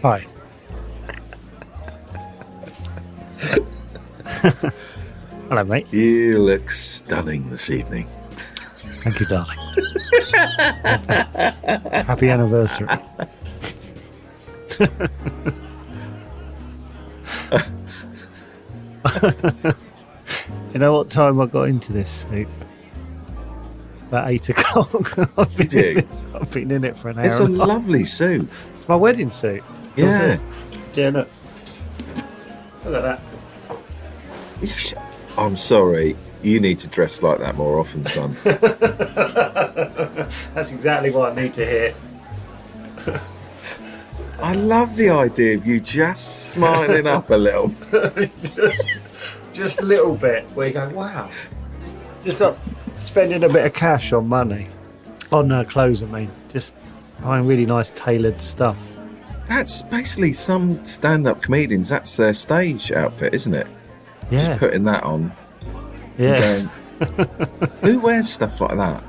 Hi. Hello, mate. You look stunning this evening. Thank you, darling. Happy anniversary. Do you know what time I got into this suit? About 8 o'clock. I've been in it for an hour. It's a lovely suit. It's my wedding suit. Yeah. Yeah, look. Look at that. I'm sorry. You need to dress like that more often, son. That's exactly what I need to hear. I love the idea of you just smiling up a little. just a little bit where you go, wow. Just spending a bit of cash on money. On clothes, I mean. Just buying really nice tailored stuff. That's basically some stand-up comedians. That's their stage outfit, isn't it? Yeah. Just putting that on. Yeah. Going, who wears stuff like that?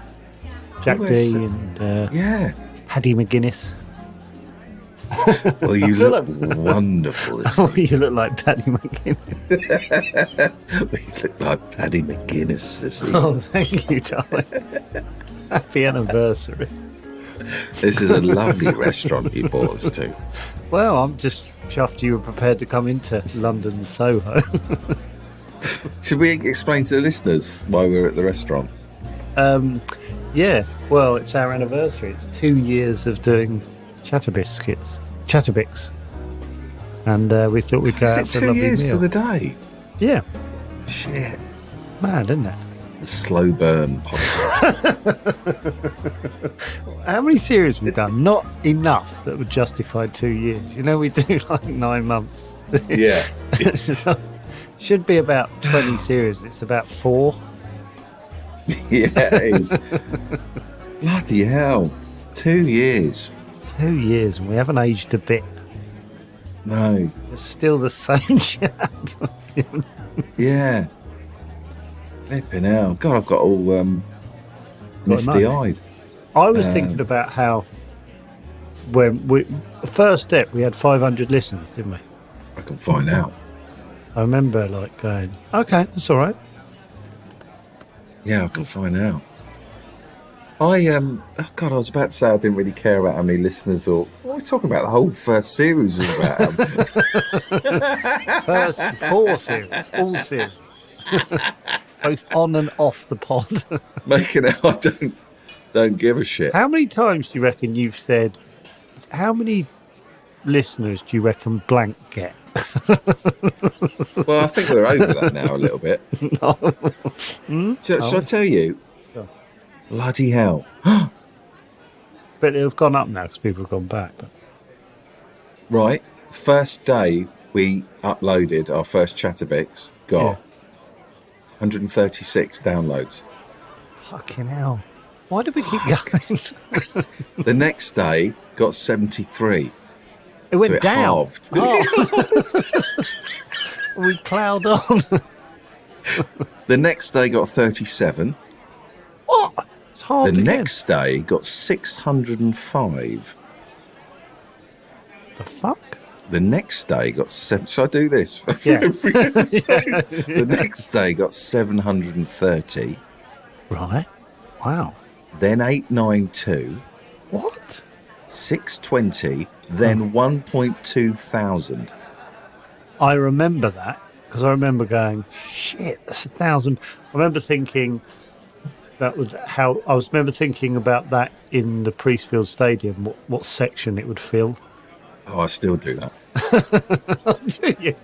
Jack D and yeah. Paddy McGuinness. Well, you look wonderful this evening. You look like Paddy McGuinness. Well, you look like Paddy McGuinness this evening. Oh, thank you, darling. Happy anniversary. This is a lovely restaurant you brought us to. Well, I'm just chuffed you were prepared to come into London Soho. Should we explain to the listeners why we're at the restaurant? Yeah, well, it's our anniversary. It's 2 years of doing Chatabix. And we thought we'd go out for a lovely meal. 2 years to the day? Yeah. Shit. Mad, isn't it? The slow burn podcast. How many series we've done? Not enough that would justify 2 years. You know, we do like 9 months. Yeah. Should be about 20 series. It's about 4. Yeah, it is. Bloody hell. 2 years. 2 years, and we haven't aged a bit. No. It's still the same chap. Yeah. Flipping hell. God, I've got all misty-eyed. I was thinking about how when the first step we had 500 listens, didn't we? I can find out. I remember like going, okay, that's all right. Yeah, I can find out. I was about to say I didn't really care about how many listeners or what are we talking about? The whole first series was about. First 4 series, all series. Both on and off the pod. Making it, I don't give a shit. How many times do you reckon you've said, how many listeners do you reckon blank get? Well, I think we're over that now a little bit. No. Shall I tell you? Sure. Bloody hell. But it'll have gone up now because people have gone back. But... Right. First day we uploaded our first Chatabix, got 136 downloads. Fucking hell. Why do we keep going? The next day got 73. It went so it down. Halved. Oh. We ploughed on. The next day got 37. What? It's hard The to next day got 605. The fuck? The next day got 7. Shall I do this? Yeah. The next day got 730. Right. Wow. Then 892. What? 620. Then 1.2 thousand. I remember that because I remember going, shit, that's 1,000. I remember thinking that was how I was. Remember thinking about that in the Priestfield Stadium, what section it would fill. Oh, I still do that. Do you?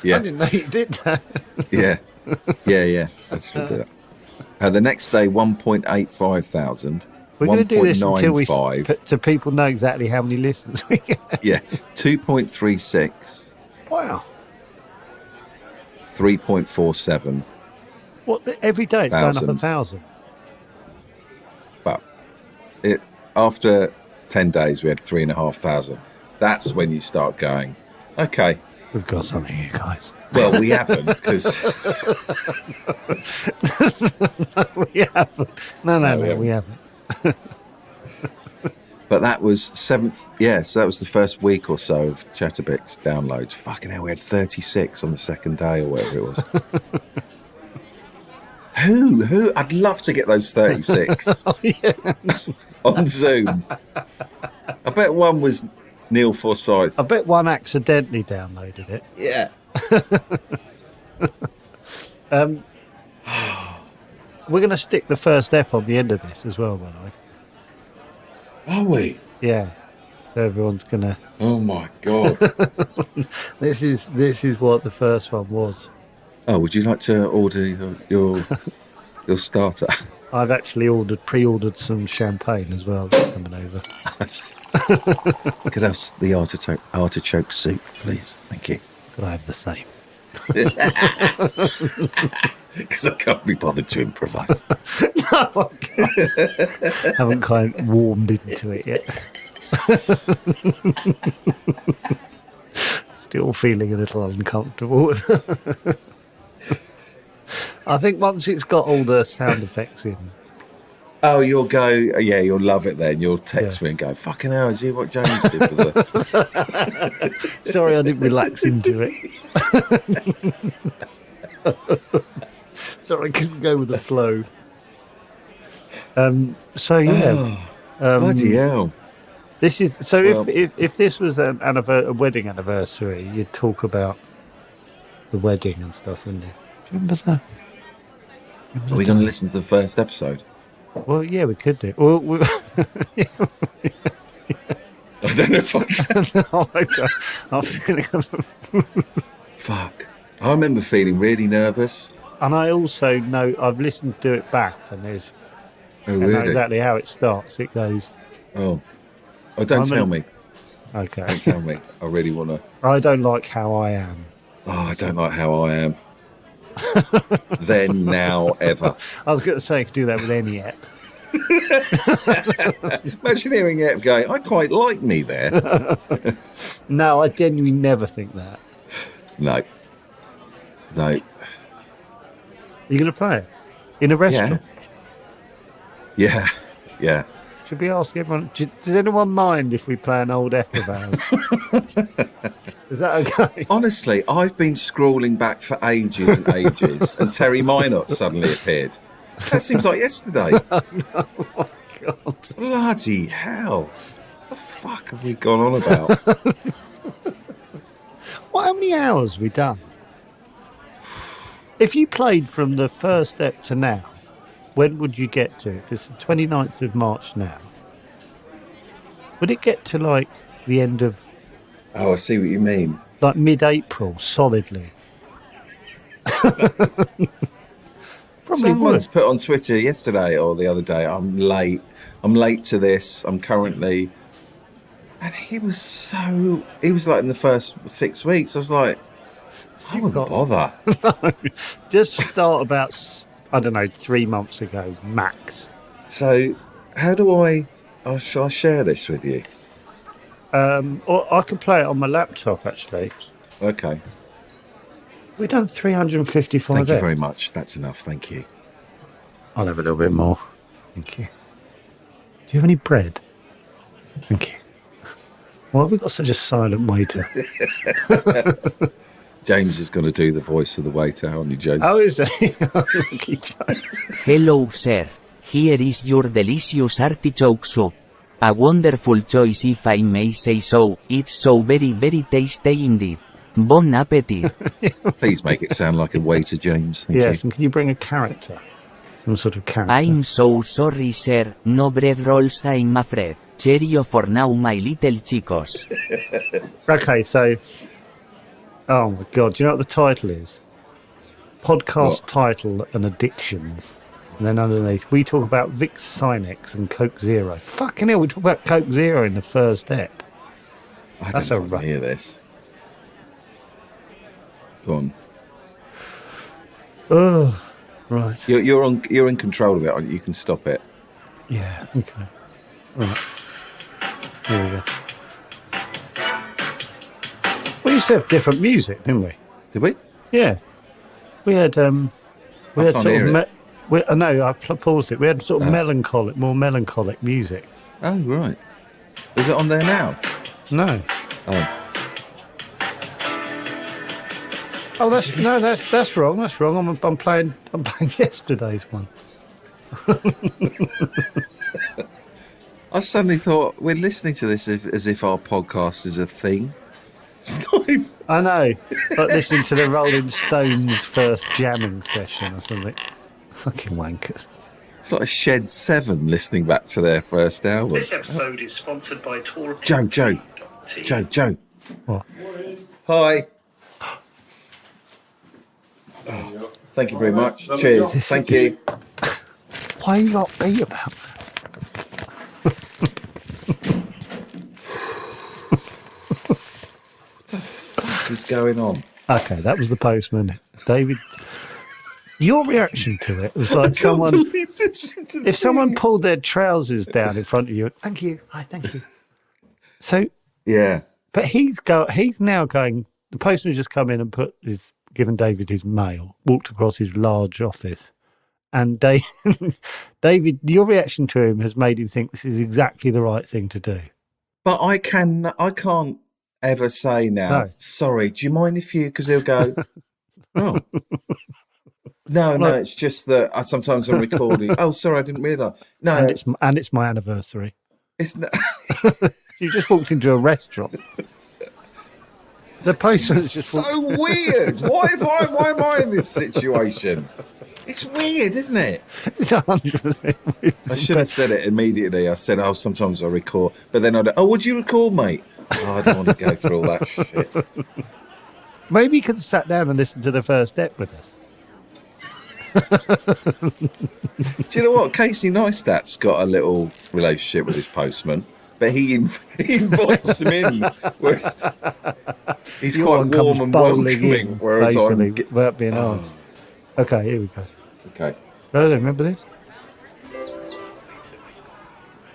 Yeah. I didn't know you did that. Yeah. I still do that. The next day, 1.85 thousand. We're going to do this until so people know exactly how many listens we get. Yeah, 2.36. Wow. 3.47. What? Every day it's going up 1,000. But after 10 days, we had 3,500. That's when you start going, okay. We've got something here, guys. Well, we haven't, because... No, we haven't. No, we haven't. But that was seventh. Yeah, so that was the first week or so of Chatabix downloads. Fucking hell, we had 36 on the second day or whatever it was. Who? I'd love to get those 36 on Zoom. I bet one was Neil Forsyth. I bet one accidentally downloaded it. Yeah. We're going to stick the first F on the end of this as well, by the way. Are we? Yeah. So everyone's going to... Oh, my God. This is what the first one was. Oh, would you like to order your starter? I've actually pre-ordered some champagne as well that's coming over. Could I have the artichoke soup, please? Thank you. Could I have the same? Because I can't be bothered to improvise. No, I haven't quite warmed into it yet. Still feeling a little uncomfortable. I think once it's got all the sound effects in. Oh, you'll go, yeah, you'll love it then. You'll text me and go, fucking hell, is you what James did with this? Sorry, I didn't relax into it. Sorry, I couldn't go with the flow. So, yeah. Bloody hell. This is, so well, if this was a wedding anniversary, you'd talk about the wedding and stuff, wouldn't you? Do you remember that? Are we going to listen to the first episode? Well, yeah, we could do. Well, I don't know if I can. No, I don't. I'm feeling... Fuck. I remember feeling really nervous. And I also know, I've listened to it back, and there's... Oh, really? I know exactly how it starts. It goes... Oh, don't tell me. Okay. Don't tell me. I really want to... I don't like how I am. Oh, I don't like how I am. Then, now, ever. I was going to say, I could do that with any app. Imagine hearing Ep going, I quite like me there. No, I genuinely never think that. No. Are you going to play it? In a restaurant? Yeah. Yeah. Should we ask everyone, does anyone mind if we play an old Ep of ours? Is that okay? Honestly, I've been scrolling back for ages and ages, and Terry Minot suddenly appeared. That seems like yesterday. Oh, no, my God. Bloody hell. What the fuck have we gone on about? How many hours have we done? If you played from the first step to now, when would you get to? If it's the 29th of March now, would it get to like the end of... Oh, I see what you mean. Like mid-April, solidly? Someone's put on Twitter yesterday or the other day, I'm late to this, I'm currently... And he was like in the first 6 weeks, I was like, I wouldn't bother. No, just start about, I don't know, 3 months ago, max. So, how do shall I share this with you? Or I could play it on my laptop, actually. Okay. We've done 355. Thank you very much. That's enough. Thank you. I'll have a little bit more. Thank you. Do you have any bread? Thank you. Why have we got such a silent waiter? James is going to do the voice of the waiter, aren't you, James? Oh, is he? Lucky James. Hello, sir. Here is your delicious artichoke soup. A wonderful choice if I may say so. It's so very, very tasty indeed. Bon appetit. Please make it sound like a waiter, James. Thank Yes, you. and can you bring a character? Some sort of character. I'm so sorry, sir. No bread rolls, I'm afraid. Cheerio for now, my little chicos. Okay, so... Oh, my God. Do you know what the title is? Podcast title and addictions. And then underneath, we talk about Vicks Sinex and Coke Zero. Fucking hell, we talk about Coke Zero in the first step. That's a run. Hear this. Go on. Oh, right. You're in control of it, aren't you? You can stop it. Yeah. Okay. Right. Here we go. We used to have different music, didn't we? Did we? Yeah. We had we had can't sort hear of I know I paused it. We had sort of more melancholic music. Oh right. Is it on there now? No. Oh, that's wrong. That's wrong. I'm playing yesterday's one. I suddenly thought we're listening to this as if our podcast is a thing. It's not even... I know, but listening to the Rolling Stones' first jamming session or something. Fucking wankers. It's like a Shed 7 listening back to their first album. This episode is sponsored by Tour. Joe. What? Hi. Oh, thank you very much. Cheers. Thank you. Why are you upbeat about that? What is going on? Okay, that was the postman. David, your reaction to it was like someone... If someone pulled their trousers down in front of you, thank you, hi, thank you. So... Yeah. But he's now going... The postman just come in and given David his mail, walked across his large office, and David, your reaction to him has made him think this is exactly the right thing to do. But I can't ever say now, No. sorry, do you mind if you... Because he'll go, oh. No, it's just that sometimes I'm recording. Oh, sorry, I didn't realise. No, And it's my anniversary. it's not... You just walked into a restaurant. The postman's just so weird. Why am I in this situation? It's weird, isn't it? It's 100%. I should have said it immediately. I said, oh, sometimes I record. But then would you record, mate? Oh, I don't want to go through all that shit. Maybe you could have sat down and listened to the first step with us. Do you know what? Casey Neistat's got a little relationship with his postman. But he invites him in. He's Your quite one comes warm and bowling welcoming. in, Whereas basically, I'm... without being asked. Okay, here we go. Okay. Oh, remember this?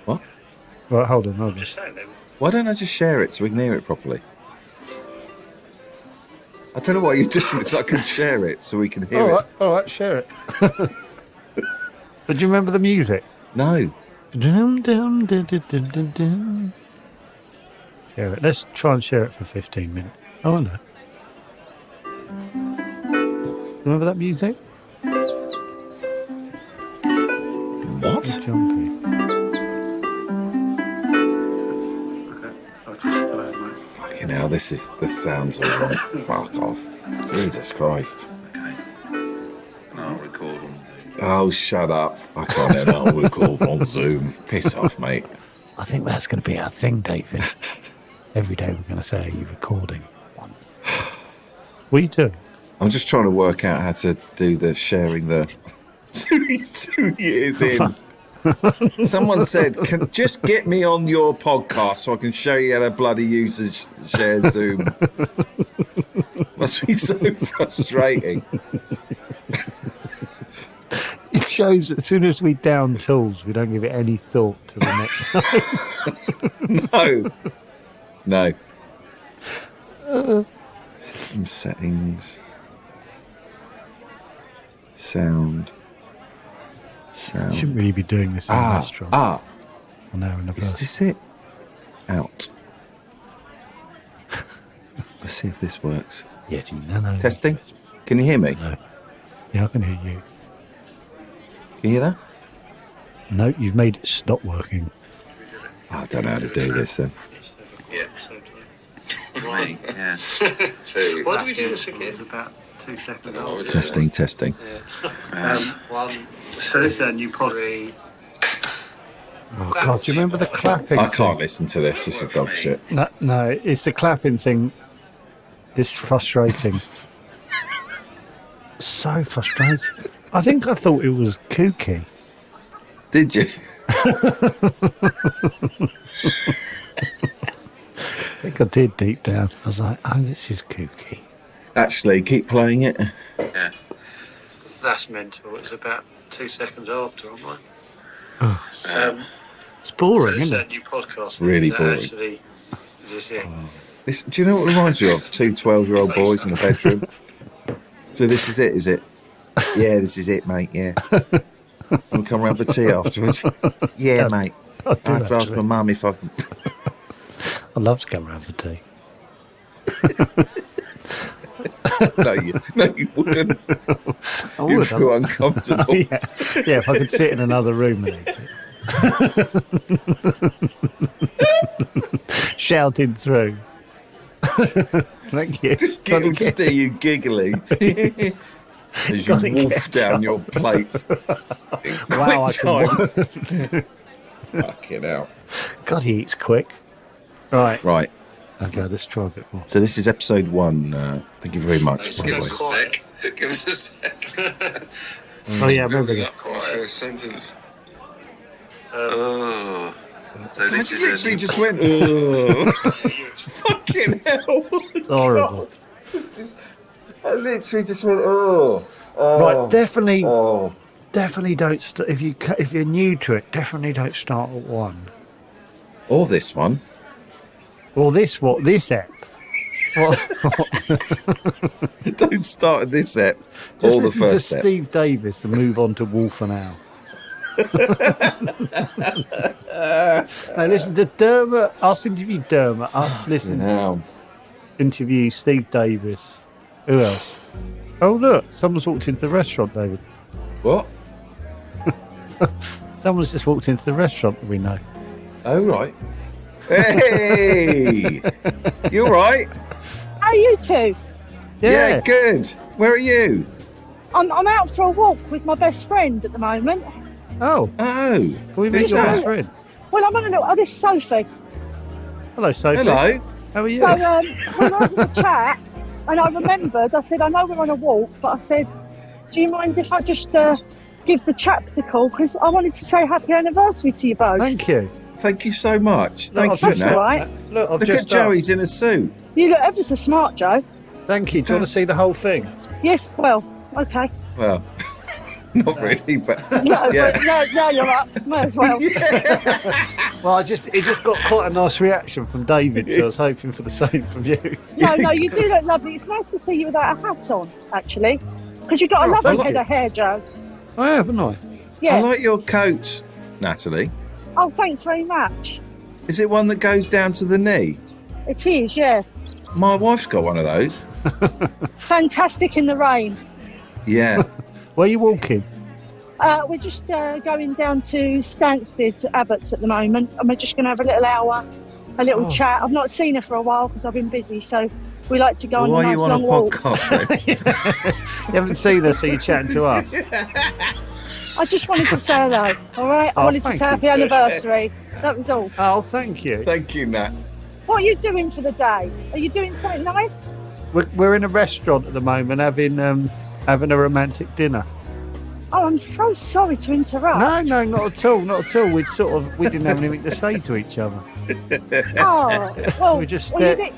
What? Right, hold on. Just saying, then. Why don't I just share it so we can hear it properly? I don't know what you're doing. It's like I can share it so we can hear it. All right, share it. But do you remember the music? No. Dum, dum, dum, dum, dum, dum, dum. Share it. Let's try and share it for 15 minutes. Oh, no. Remember that music? What? Jumpy. Fucking hell, this sounds all wrong. Fuck off. Jesus Christ. Okay. And I'll record on. Oh, shut up. I can't edit. I'll record on Zoom. Piss off, mate. I think that's going to be our thing, David. Every day we're going to say, are you recording? What are you doing? I'm just trying to work out how to do the sharing the 2 years in. Someone said, just get me on your podcast so I can show you how to bloody use and share Zoom. Must be so frustrating. It shows as soon as we down tools, we don't give it any thought to the next time. No. System settings. Sound. You shouldn't really be doing this in a restaurant. An hour and a Is half. this it? Out. Let's see if this works. Yeti, no. Testing? Can you hear me? No. Yeah, I can hear you. Can you hear that? No, you've made it stop working. Oh, I don't know how to do this then. Yeah, so Right, yeah. two. Why do we do this again? About 2 seconds. Testing. One. So this is a new product. Oh, God, do you remember the clapping I thing? can't listen to this. This is dog shit. No, it's the clapping thing. It's frustrating. So frustrating. I think I thought it was kooky. Did you? I think I did deep down. I was like, oh, this is kooky. Actually, keep playing it. Yeah. That's mental. It was about 2 seconds after, am I? It's boring, So this is isn't a it? new podcast. Really that boring. Actually, is this it? This, do you know what it reminds me of? Two 12-year-old boys in a bedroom. So this is it, is it? Yeah, this is it, mate, yeah. We'll come round for tea afterwards. Yeah, mate. I have to ask my mum if I can... I'd love to come round for tea. No, you wouldn't. I You'd would. feel uncomfortable. Yeah, if I could sit in another room and eat it. Shouting through. Thank you. Just Gotta steer you giggling as you Gotta wolf get down your plate. Wow, I can. Fucking hell. God, he eats quick. Right. Right. Okay, let's try a bit more. So this is episode 1. Thank you very much. By Give the us way. a sec. Give us a sec. Oh, yeah, I remember that. First sentence. Oh. So I this literally is just went, oh. Fucking hell. It's horrible. I literally just went, oh. Right, definitely don't. If you're new to it, definitely don't start at 1. Or this one. Or this app. What? Don't start at this ep. Just Or the listen to first ep. Steve Davis and move on to Wolf and Owl. No, listen to Dermot. Us interview Dermot. Us listen. Now, Interview Steve Davis. Who else? Oh look, someone's walked into the restaurant, David. what? Someone's just walked into the restaurant that we know. Oh, right. Hey! You all right? How are you two? Yeah, good. Where are you? I'm out for a walk with my best friend at the moment. Oh, Oh. can we meet Who's your that? best friend? Well, I'm on a little. Oh, this is Sophie. Hello, Sophie. Hello. How are you? So we're having a chat, and I remembered. I said, I know we're on a walk, but I said, do you mind if I just give the chaps a call, because I wanted to say happy anniversary to you both. Thank you. Thank you so much. Thank you, That's Nat. all right. Look, I've Look just at Joey's in a suit. You look ever so smart, Joe. Thank you. Do you want to see the whole thing? Yes, well, okay. Well, not really, but No, yeah. but no, you're up. Might as well. Well, it just got quite a nice reaction from David, so I was hoping for the same from you. No, you do look lovely. It's nice to see you without a hat on, actually, because you've got a Oh, lovely thank head you. of hair, Joe. I haven't I? Yeah. I like your coat, Natalie. Oh, thanks very much. Is it one that goes down to the knee? It is, yeah. My wife's got one of those. Fantastic in the rain. Yeah. Where are you walking? We're just going down to Stansted Abbots at the moment, and we're just going to have a little hour, a little chat. I've not seen her for a while because I've been busy, so we like to go on Why a are nice you on a long walk. podcast then? You haven't seen her, so you're chatting to us. I just wanted to say hello, all right? I Oh, wanted to thank say you. happy anniversary. That was all. Oh, thank you. Thank you, Nat. What are you doing for the day? Are you doing something nice? We're in a restaurant at the moment having a romantic dinner. Oh, I'm so sorry to interrupt. No, not at all, not at all. We didn't have anything to say to each other. Oh, well, We just, you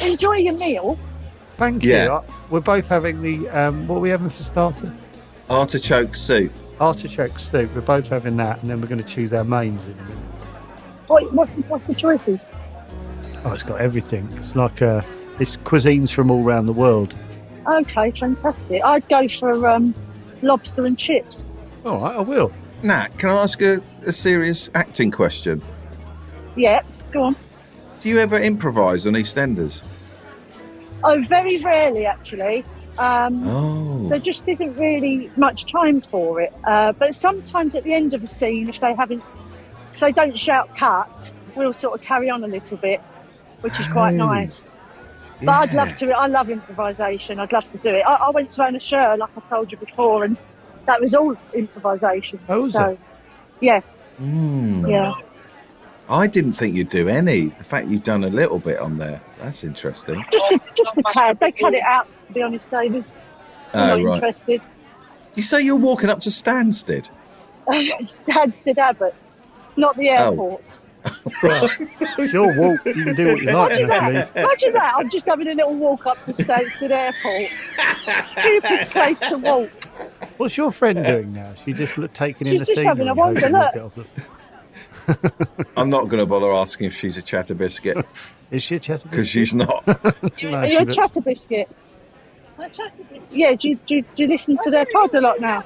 enjoy your meal. Thank you. Yeah. We're both having the what are we having for starter? Artichoke soup. Artichoke soup. We're both having that, and then we're going to choose our mains in a minute. What's the choices? Oh, it's got everything. It's like it's cuisines from all around the world. Okay, fantastic. I'd go for lobster and chips. All right, I will. Nat, can I ask a serious acting question? Yeah, go on. Do you ever improvise on EastEnders? Oh, very rarely, actually. Oh. There just isn't really much time for it. But sometimes at the end of a scene, if they don't shout cut, we'll sort of carry on a little bit, which is quite nice. But I'd love to. I love improvisation. I'd love to do it. I went to Anna Scher, like I told you before, and that was all improvisation. Oh, was so, it? yeah. Mm. Yeah. I didn't think you'd do any. The fact you've done a little bit on there, that's interesting. Just a tad. They cut it out, to be honest, David. I'm not Right. interested. You say you're walking up to Stansted? Stansted Abbots, not the airport. Sure, walk. You can do what you like, actually. Imagine that. I'm just having a little walk up to Stansted Airport. Stupid place to walk. What's your friend doing now? She just taking in She's the just scenery. having a wander, hoping look. you'll get off I'm not going to bother asking if she's a Chatabiscuit, the- Is she a Chatabix? because she's not. No, Are she you a looks- Chatabiscuit? Yeah, do you listen to their pod a lot now?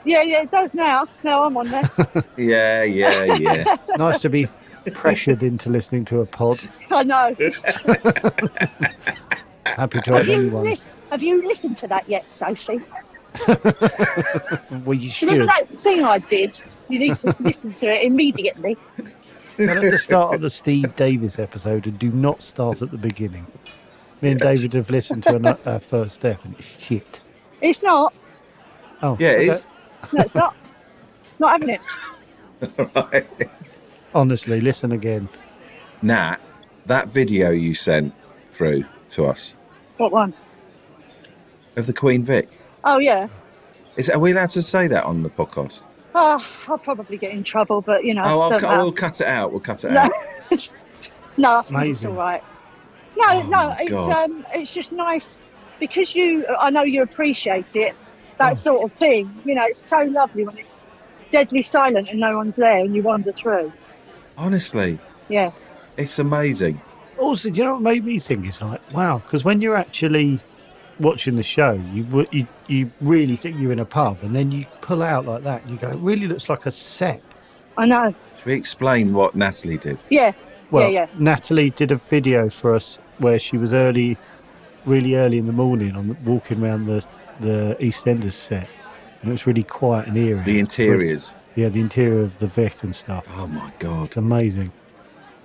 Yeah, it does now. Now I'm on there. Yeah. Nice to be pressured into listening to a pod. I know. Happy to have anyone. Have you listened to that yet, Sophie? Well, you Remember should. that thing I did? You need to listen to it immediately. Tell her to start at the Steve Davis episode and do not start at the beginning. Me and David have listened to our first step and it's shit. It's not. Oh, Yeah, it okay. is. No, it's not. Not having it. Right. Honestly, listen again. Nat, that video you sent through to us What one? of the Queen Vic. Oh, yeah. Are we allowed to say that on the podcast? Oh, I'll probably get in trouble, but, you know. Oh, don't matter. we'll cut it out. We'll cut it No, out. no, I think it's Amazing. all right. No, my it's God. it's just nice because I know you appreciate it, that sort of thing. You know, it's so lovely when it's deadly silent and no one's there and you wander through. Honestly, Yeah. it's amazing. Also, do you know what made me think? It's like, wow, because when you're actually watching the show, you really think you're in a pub, and then you pull out like that, and you go, it really looks like a set. I know. Should we explain what Natalie did? Yeah. Well, yeah. Natalie did a video for us where she was really early in the morning walking around the EastEnders set, and it was really quiet and eerie. The interiors. Yeah, the interior of the Vic and stuff. Oh my God. It's amazing.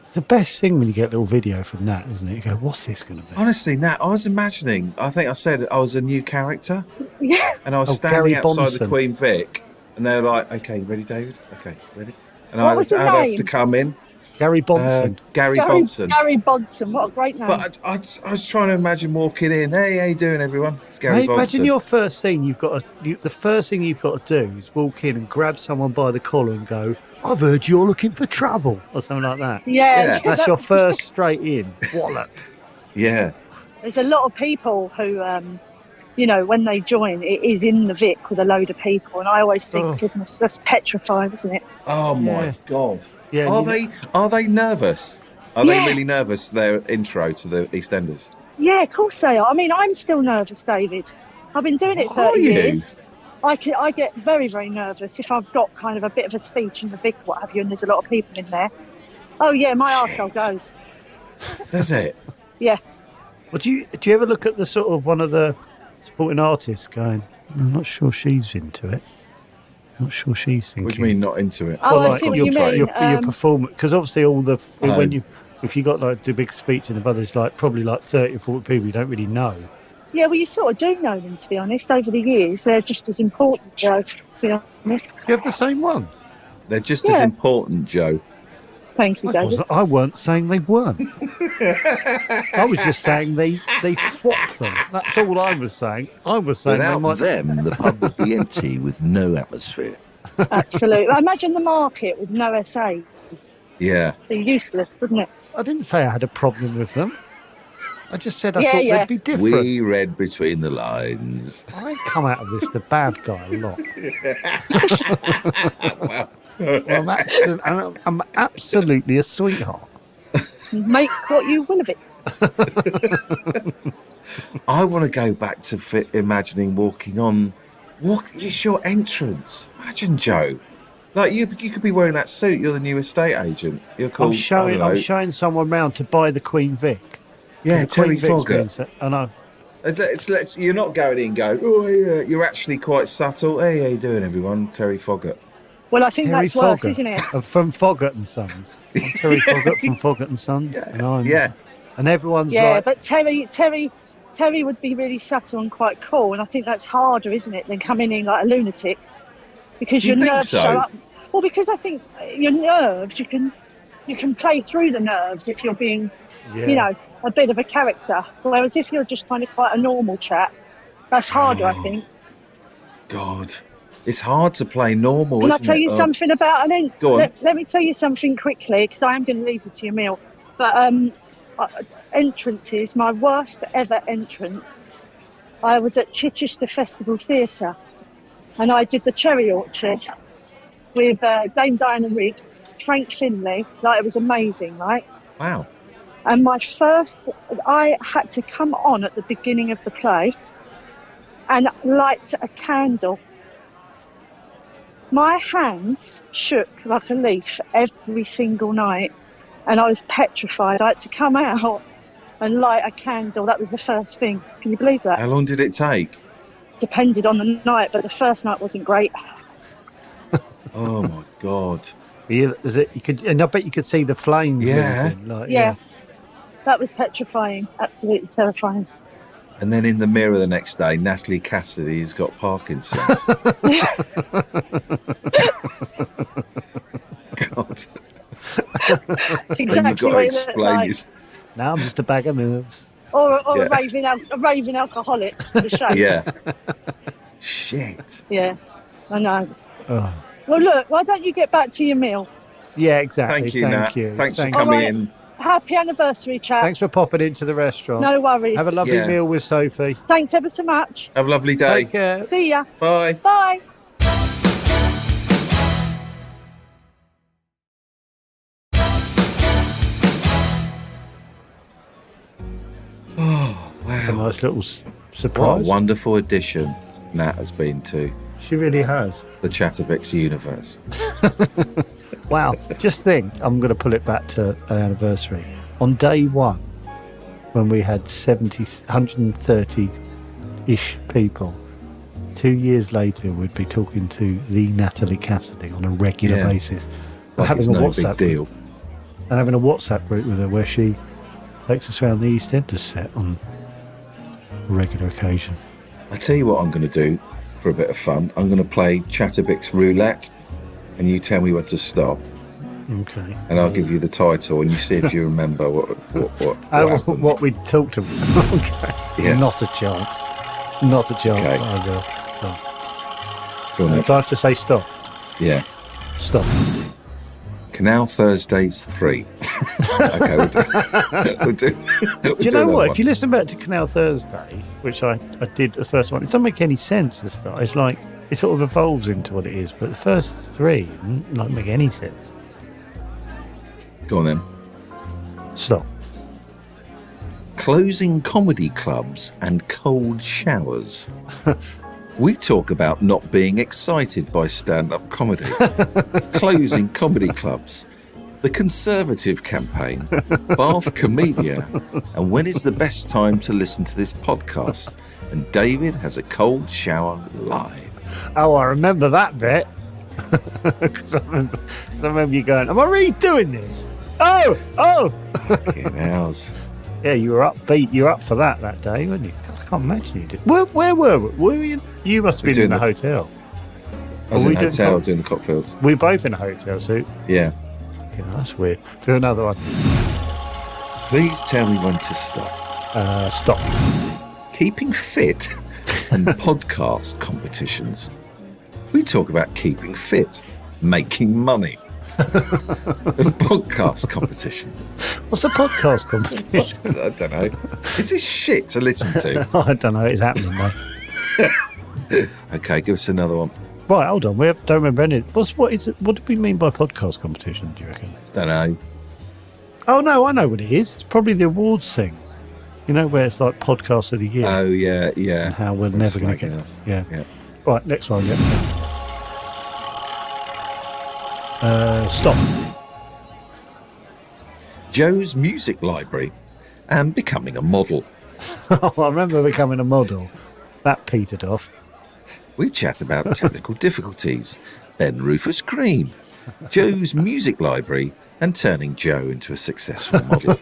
It's the best thing when you get a little video from that, isn't it? You go, what's this going to be? Honestly, Nat, I was imagining, I think I said I was a new character, Yeah. and I was Gary standing outside the Bonson. Queen Vic, and they were like, okay, ready, David? Okay, ready? And What I'd was the have name? to come in. Gary Bonson. Gary Bonson. Gary Bonson. What a great name. But I was trying to imagine walking in. Hey, how you doing, everyone? It's Gary Mate, Bonson. imagine your first scene. The first thing you've got to do is walk in and grab someone by the collar and go, "I've heard you're looking for trouble," or something like that. yeah. That's your first straight in wallop. Yeah. There's a lot of people who, you know, when they join, it is in the Vic with a load of people. And I always think, Oh. goodness, that's petrifying, isn't it? Oh my Yeah. God. Yeah, Are they nervous? Are Yeah. they really nervous? Their intro to the EastEnders. Yeah, of course they are. I mean, I'm still nervous, David. I've been doing it Are 30 you? years. I get very, very nervous if I've got kind of a bit of a speech in the Vic, what have you, and there's a lot of people in there. Oh, yeah, my arsehole goes. Does it? Yeah. Well, do you ever look at the sort of one of the supporting artists going, I'm not sure she's into it. Not sure she's thinking. What do you mean not into it? Oh, Well, I see what your, you mean. your performance, because obviously all the Oh. if you got like the big speech in the others, like probably like 30 or 40 people you don't really know. Yeah, well, you sort of do know them, to be honest, over the years. They're just as important, Joe, to be honest. You have the same one. They're just as Yeah. important, Joe. Thank you, David. I weren't saying they weren't. I was just saying they swapped them. That's all I was saying. I was saying they Without might. them, the pub would be empty with no atmosphere. Absolutely. Imagine the market with no SAs. Yeah. They're useless, wouldn't it? I didn't say I had a problem with them. I just said I Yeah, thought yeah. they'd be different. We read between the lines. I come out of this the bad guy a lot. Well, I'm absolutely a sweetheart. Make what you will of it. I want to go back to imagining it's your entrance. Imagine, Joe. Like, you could be wearing that suit. You're the new estate agent. You're called, I'm I showing don't know. someone round to buy the Queen Vic. Yeah, The Terry Queen Vic's Foggett. been set- I know. You're not going in going, oh, yeah. You're actually quite subtle. Hey, how you doing, everyone? Terry Foggett. Well, I think Terry that's worse, Foggett. isn't it? From Foggett and Sons. I'm Terry Foggett from Foggett and Sons. Yeah. And everyone's Yeah, like, but Terry would be really subtle and quite cool, and I think that's harder, isn't it, than coming in like a lunatic, because Do you your think nerves so? show up. Well, because I think your nerves, you can play through the nerves if you're being, you know, a bit of a character. Whereas if you're just kind of quite a normal chap, that's harder, I think. God. It's hard to play normal, Can I isn't tell it? you something about Go on. Let me tell you something quickly, because I am going to leave you to your meal. But entrances, my worst ever entrance, I was at Chichester Festival Theatre, and I did the Cherry Orchard with Dame Diana Rigg, Frank Finlay. Like, it was amazing, right? Wow. And I had to come on at the beginning of the play and light a candle. My hands shook like a leaf every single night. and I was petrified. I had to come out and light a candle. That was the first thing. Can you believe that? How long did it take? Depended on the night, but the first night wasn't great. Oh my God. And I bet you could see the flames. Yeah. moving, like, Yeah. That was petrifying. Absolutely terrifying. And then in the mirror the next day, Natalie Cassidy's got Parkinson's. God. It's And you've exactly got to what it looked explain like. this. Now I'm just a bag of nerves. Or Yeah. a raving alcoholic with a shake. Yeah. Shit. Yeah, I know. Oh. Well, look, why don't you get back to your meal? Yeah, exactly. Thank you, Nat. Thanks for coming Alright. in. Happy anniversary, chaps. Thanks for popping into the restaurant. No worries. Have a lovely Yeah. meal with Sophie. Thanks ever so much. Have a lovely day. Take care. See ya. Bye. Bye. It's a nice little What a surprise. wonderful addition Nat has been to She really has. the Chatabix universe. Wow. Just think, I'm going to pull it back to an anniversary. On day one, when we had 130-ish people, 2 years later, we'd be talking to the Natalie Cassidy on a regular Yeah. basis. Like having it's a no WhatsApp big deal. And having a WhatsApp group with her where she takes us around the East End to set on a regular occasion. I tell you what I'm going to do for a bit of fun. I'm going to play Chatabix roulette, and you tell me when to stop, Okay. and I'll give you the title, and you see if you remember what happened. What we talked about. Okay. Yeah. Not a chance. Not a chance. Okay. I will. No. Go on then. Do I have to say stop? Yeah. Stop. Canal Thursdays 3. Okay, we'll do Do you know what? If you listen back to Canal Thursday, which I did the first one, it doesn't make any sense to start. It's like it sort of evolves into what it is, but the first three don't make any sense. Go on then. Stop. Closing comedy clubs and cold showers. We talk about not being excited by stand-up comedy. Closing comedy clubs. The Conservative campaign. Bath Comedia. And when is the best time to listen to this podcast? And David has a cold shower live. Oh, I remember that bit. Because I remember you going, am I really doing this? Oh! Fucking house. Yeah, you were upbeat. You were up for that day, weren't you? God, I can't imagine you did. Where were we? Were we in? You must have been in the hotel. I was Are in we a doing hotel cold- doing the cocktails. We were both in a hotel suit. Yeah. Okay, that's weird. Do another one. Please tell me when to stop. Stop. Keeping fit and podcast competitions. We talk about keeping fit, making money, and podcast competition. What's a podcast competition? I don't know. Is this shit to listen to? I don't know. It's happening, mate. Okay, give us another one. Right, hold on. Don't remember any. What is it? What do we mean by podcast competition? Do you reckon? Don't know. Oh no, I know what it is. It's probably the awards thing. You know, where it's like podcast of the year. Oh yeah, yeah. And how we're I'm never going to slagging get. off. Yeah. Yeah. Right, next one. Yeah. Stop. Joe's music library and becoming a model. Oh, I remember becoming a model. That petered off. We chat about technical difficulties, then Rufus Cream, Joe's music library, and turning Joe into a successful model.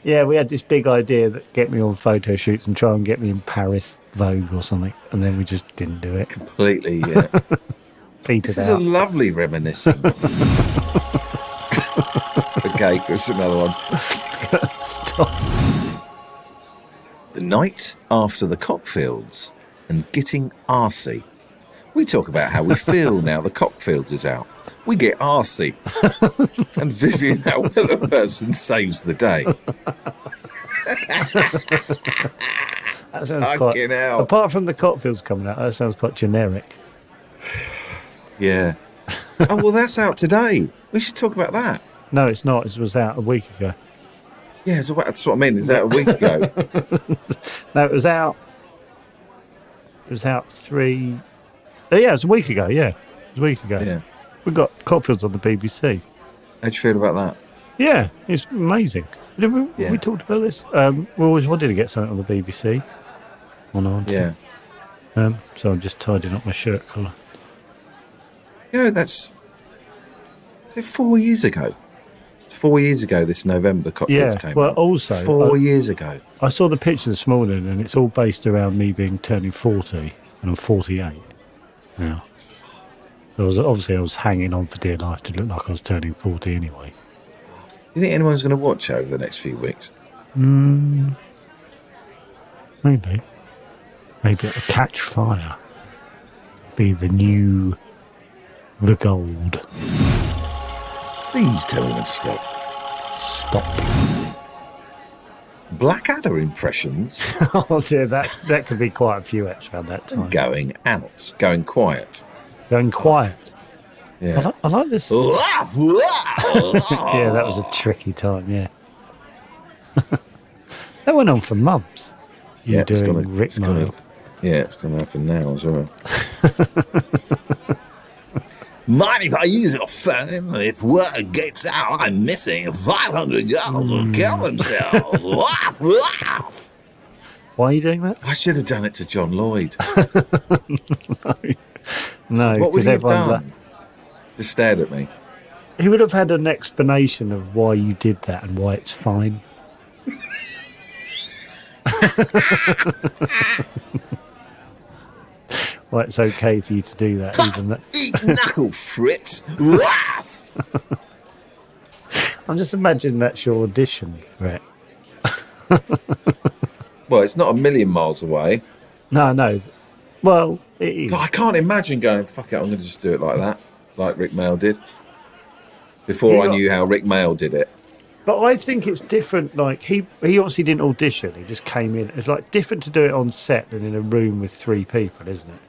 Yeah, we had this big idea that get me on photo shoots and try and get me in Paris Vogue or something, and then we just didn't do it. Completely, yeah. Petered This is a out. lovely reminiscing. Okay, here's another one. Stop. The night after the cockfields and getting arsey. We talk about how we feel now the cockfields is out. We get arsey. And Vivian, how the person saves the day. That sounds Fucking hell. Apart from the Cockfields coming out, that sounds quite generic. Yeah. Oh, well, that's out today. We should talk about that. No, it's not. It was out a week ago. Yeah, so that's what I mean. Is that a week ago? No, it was out. It was out three. Oh, yeah, it was a week ago. Yeah, it was a week ago. Yeah. We got Cockfields on the BBC. How'd you feel about that? Yeah, it's amazing. Did we, Yeah. we talked about this. We always wanted to get something on the BBC. On Auntie. Yeah. So I'm just tidying up my shirt collar. You know, is it 4 years ago? It's 4 years ago this November cocktails Yeah. came Well, out. also 4 years ago. I saw the picture this morning, and it's all based around me turning 40, and I'm 48 now. So I was hanging on for dear life to look like I was turning 40 anyway. Do you think anyone's going to watch over the next few weeks? Maybe it'll catch fire. Be the gold. Please tell me when to stop. Stop. Blackadder impressions Oh dear, that could be quite a few extra at that time. going out, going quiet. Going quiet. Yeah. I like this. Yeah, that was a tricky time. Yeah, that went on for months. You doing Rick Mail? Yeah, it's going to happen now as well. Mind if I use your phone? If word gets out, I'm missing 500 girls will kill themselves. Why are you doing that? I should have done it to John Lloyd. No, What would because he have everyone. done? Just stared at me. He would have had an explanation of why you did that and why it's fine. Why it's okay for you to do that, even that. Eat knuckle, Fritz. I'm just imagining that's your audition for it. Well, it's not a million miles away. No. Well, it is. God, I can't imagine going, fuck it, I'm going to just do it like that, like Rick Mail did. Before I knew how Rick Mail did it. But I think it's different. Like he obviously didn't audition; he just came in. It's like different to do it on set than in a room with 3 people, isn't it?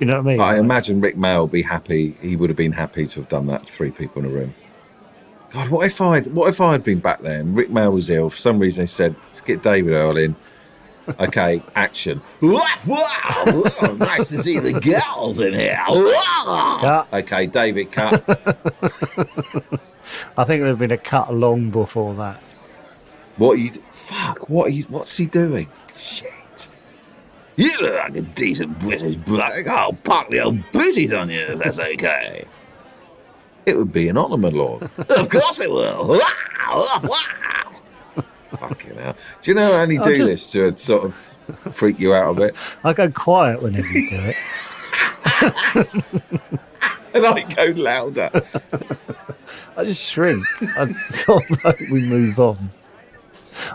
You know what I mean? I imagine Rick Mail would be happy. He would have been happy to have done that. 3 people in a room. God, what if I'd been back there and Rick Mail was ill for some reason? He said, "Let's get David Earl in." Okay, action. Wow, nice to see the girls in here. Cut. Okay, David, cut. I think there would have been a cut long before that. What's he doing? Shit. You look like a decent British bloke. I'll park the old booties on you if that's okay. It would be an honour, my lord. Of course it will. Fucking hell. Do you know I only do this to sort of freak you out a bit? I go quiet whenever you do it. And I go louder. I just shrink. I sort of hope we move on.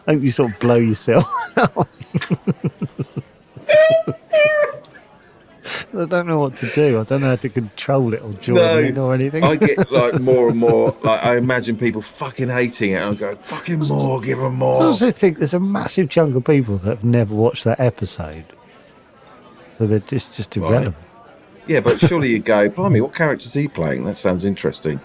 I hope you sort of blow yourself out. I don't know what to do. I don't know how to control it or join in or anything. I get like more and more, like I imagine people fucking hating it. I go, fucking more, give them I more. also think there's a massive chunk of people that have never watched that episode. So they're just irrelevant. Yeah, but surely you go, blimey, what character's he playing? That sounds interesting.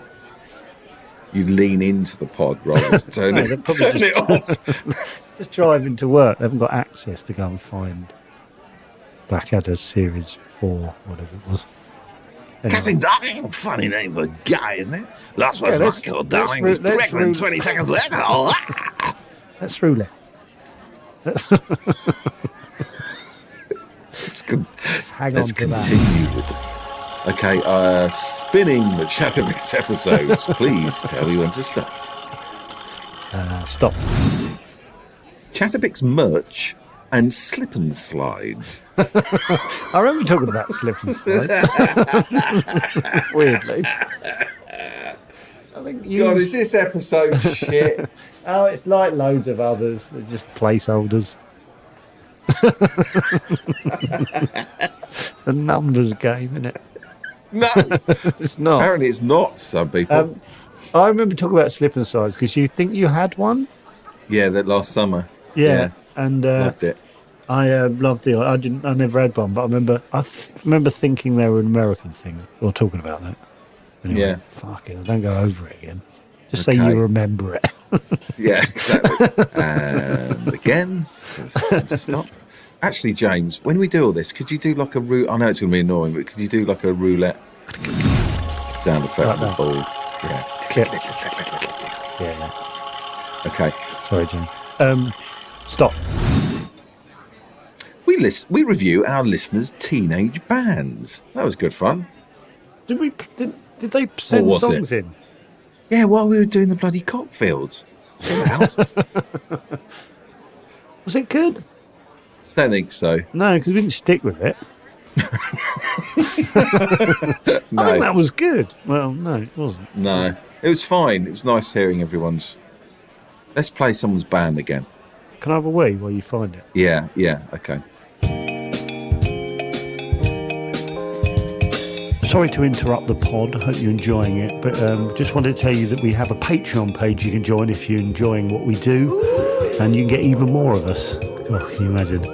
You lean into the pod rather than turn it off. Just driving to work. They haven't got access to go and find Blackadder Series 4, whatever it was. Anyway. Captain Darling, funny name for a guy, isn't it? Last was Michael Darling was directly 20 seconds later. That's roulette. Hang on Let's to that. continue with it. Okay, spinning the Chatabix episodes. Please tell me when to stop. Stop. Chatabix merch and slip and slides. I remember talking about slip and slides. Weirdly. I think you. God, is this episode shit? Oh, it's like loads of others. They're just placeholders. It's a numbers game, isn't it? No, It's not. apparently it's not. Some people. I remember talking about slip and slides because you think you had one. Yeah, that last summer. Yeah, and Loved it. I loved it. I never had one, but I remember thinking they were an American thing or talking about that. Anyway, Yeah. fuck it. I don't go over it again. Just Okay. say you remember it. Yeah, exactly. And again, to stop. Actually, James, when we do all this, could you do like a roulette? I know it's going to be annoying, but could you do like a roulette sound effect Like with the that. ball? Yeah. Yeah. Okay. Sorry, Jim. Stop. We review our listeners' teenage bands. That was good fun. Did they send was songs it? in? Yeah, while we were doing the bloody Cockfields. Chill out. Was it good? Don't think so. No, because we didn't stick with it. No. I think that was good. Well, no, it wasn't. No. It was fine. It was nice hearing everyone's. Let's play someone's band again. Can I have a wee while you find it? Yeah, okay. Sorry to interrupt the pod. I hope you're enjoying it. But just wanted to tell you that we have a Patreon page you can join if you're enjoying what we do. And you can get even more of us. Oh, can you imagine?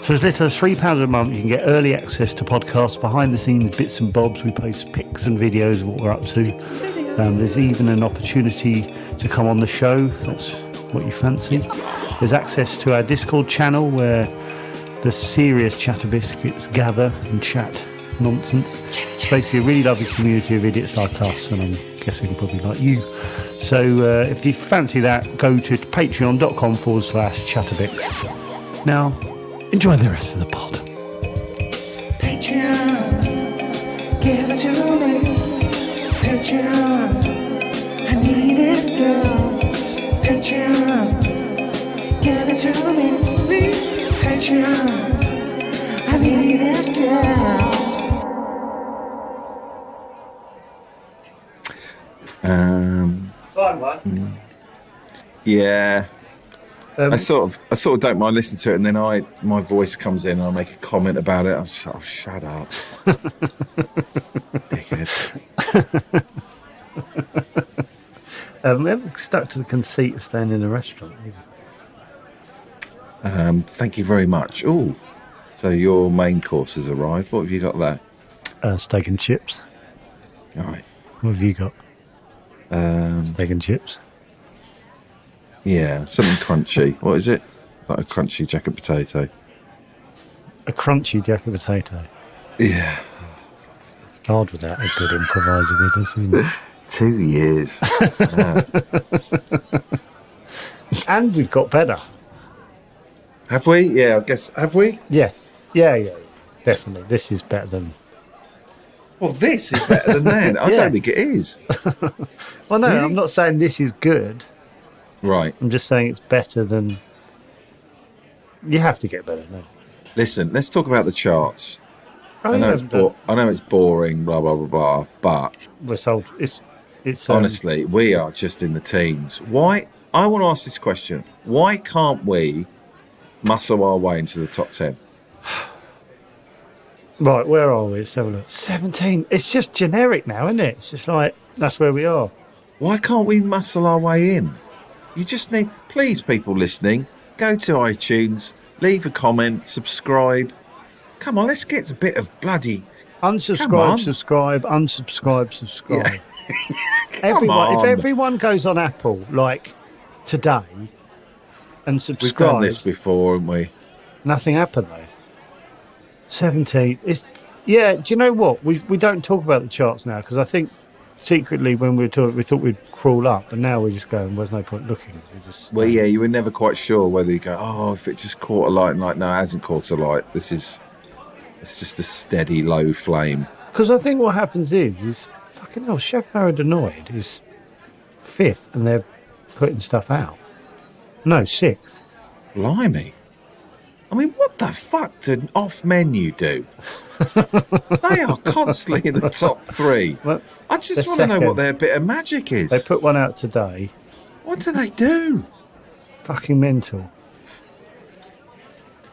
So as little as £3 a month, you can get early access to podcasts, behind-the-scenes bits and bobs. We post pics and videos of what we're up to. There's even an opportunity to come on the show, if that's what you fancy. There's access to our Discord channel where the serious Chatabix gather and chat nonsense. It's basically a really lovely community of idiots like us, and I'm guessing probably like you. So if you fancy that, go to patreon.com/Chatabix. Now, enjoy the rest of the pod. Patreon, give it to me. Patreon, I need it, girl. Patreon, give it to me, please. Patreon, I need it, girl. Fine one. Yeah. I sort of don't mind listening to it, and then my voice comes in and I make a comment about it. Shut up, dickhead. We haven't stuck to the conceit of staying in a restaurant either. Thank you very much. Oh, so your main course has arrived. What have you got there? Steak and chips. All right. What have you got? Steak and chips. Yeah, something crunchy. What is it? Like a crunchy jacket potato. A crunchy jacket potato. Yeah. Hard without a good improviser with us, isn't it? 2 years. And we've got better. Have we? Yeah, I guess. Have we? Yeah. Definitely. This is better than... Well, this is better than that. I don't think it is. Well, no, Really? I'm not saying this is good. Right. I'm just saying it's better than... You have to get better, no? Listen, let's talk about the charts. Oh, I know yeah, I know it's boring, blah blah blah blah. But we're sold. It's honestly, we are just in the teens. Why? I want to ask this question: why can't we muscle our way into the top 10? Right, where are we? Let's have a look. 17. It's just generic now, isn't it? It's just like, that's where we are. Why can't we muscle our way in? You just need, please, people listening, go to iTunes, leave a comment, subscribe. Come on, let's get a bit of bloody... Unsubscribe, subscribe, unsubscribe, subscribe. Yeah. If everyone goes on Apple, like today, and subscribes... We've done this before, haven't we? Nothing happened, though. 17th. It's, yeah, do you know what? We don't talk about the charts now, because I think secretly when we were talking, we thought we'd crawl up, and now we're just going, there's no point looking. Well, yeah, you were never quite sure whether you go, oh, if it just caught a light, and like, no, it hasn't caught a light. It's just a steady low flame. Because I think what happens is fucking hell, Chef Paranoid is 5th, and they're putting stuff out. No, 6th. Blimey. I mean, what the fuck did Off Menu do? They are constantly in the top 3. Well, I just want to know what their bit of magic is. They put one out today. What do they do? Fucking mental.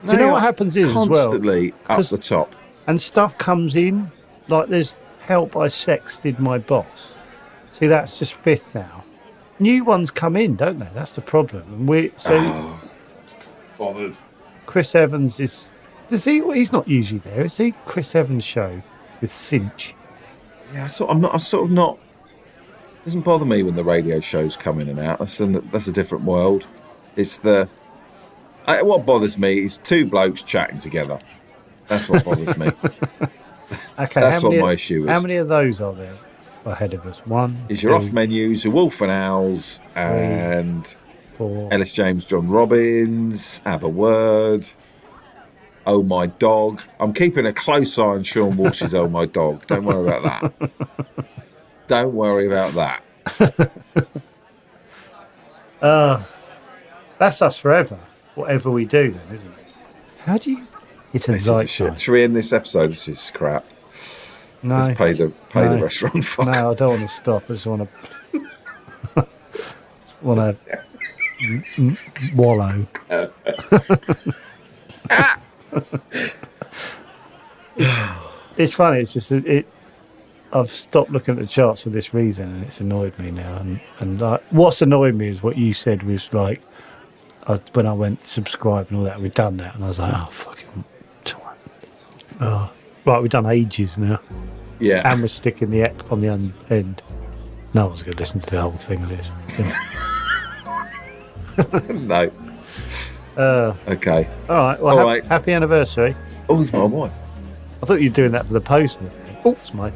Do you know what happens is constantly as well? up the top. And stuff comes in, like there's Help I Sexted My Boss. See, that's just 5th now. New ones come in, don't they? That's the problem. And Bothered. Chris Evans he's not usually there, is he? Chris Evans show with Cinch. Yeah, I'm sort of not. It doesn't bother me when the radio shows come in and out. That's a different world. It's what bothers me is 2 blokes chatting together. That's what bothers me. Okay, that's what my issue is. How many of those are there? ahead of us. One Is your two, off menus, the Wolf and Owls, and 4. Ellis James, John Robbins, Have a Word, Oh My Dog. I'm keeping a close eye on Sean Walsh's Oh My Dog. Don't worry about that. Don't worry about that. That's us forever. Whatever we do, then, isn't it? How do you? It's a This is a shit. zeitgeist. Should we end this episode? This is crap. No, Let's pay the no. restaurant. Fuck. No, I don't want to stop. I just want to wallow. It's funny. It's just I've stopped looking at the charts for this reason, and it's annoyed me now. And what's annoyed me is what you said was like, when I went subscribe and all that, we've done that, and I was like, oh fucking twat. Oh, right, we've done ages now, Yeah. and we're sticking the app on the end. No one's going to listen to the whole thing of this. No. Okay. All right. Well, All right. happy anniversary. Oh, it's my wife. I thought you were doing that for the postman. Oh, it's my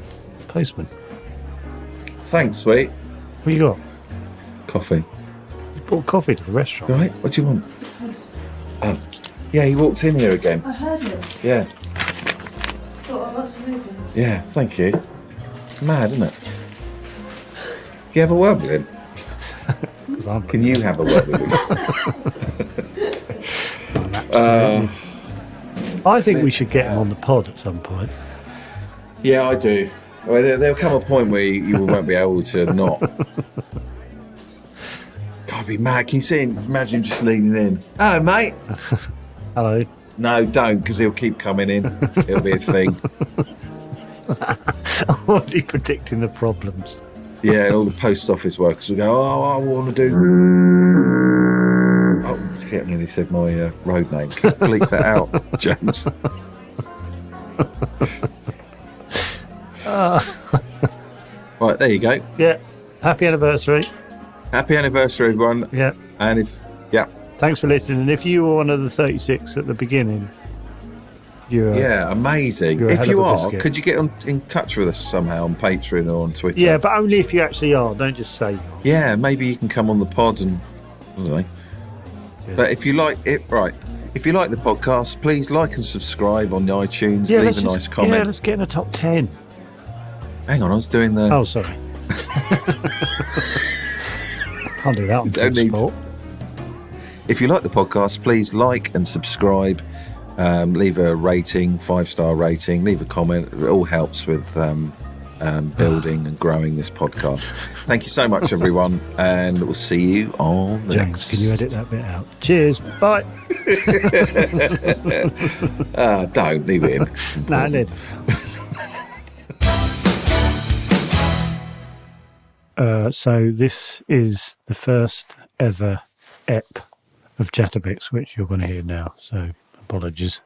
postman. Thanks, sweet. What you got? Coffee. You brought coffee to the restaurant. Right. What do you want? Oh, yeah. He walked in here again. I heard him. Yeah. Oh, that's amazing. Yeah. Thank you. Mad, isn't it? Can you have a word with him? 'Cause I'm Can you have a word with him? I think we should get him on the pod at some point. Yeah, I do. Well, there'll come a point where you won't be able to not. God, I'd be mad. Can you see him? Imagine him just leaning in. Hello, mate. Hello. No, don't, because he'll keep coming in. It'll be a thing. Already predicting the problems. Yeah, and all the post office workers will go, oh, I want to do... Oh, shit, I nearly said my road name. Bleep that out, James. Right, there you go. Yeah. Happy anniversary. Happy anniversary, everyone. Yeah. And yeah. Thanks for listening. And if you were one of the 36 at the beginning, you're Yeah, amazing. you're a If hell you of a are, biscuit. could you get in touch with us somehow on Patreon or on Twitter? yeah, but only if you actually are. Don't just say you are. Yeah, maybe you can come on the pod and I don't know. Yeah. But if you like it, right? If you like the podcast, please like and subscribe on the iTunes. Yeah, Leave a nice comment. Yeah, let's get in the top 10. Hang on, I was doing the. Oh, sorry. Can't do that on Don't need- sport. If you like the podcast, please like and subscribe. Leave a rating, 5-star rating. Leave a comment. It all helps with building and growing this podcast. Thank you so much, everyone, and we'll see you on the James, next. can you edit that bit out? Cheers. Bye. Don't leave it in. No, I did. So this is the first ever ep of Chatabix, which you're going to hear now. So apologies.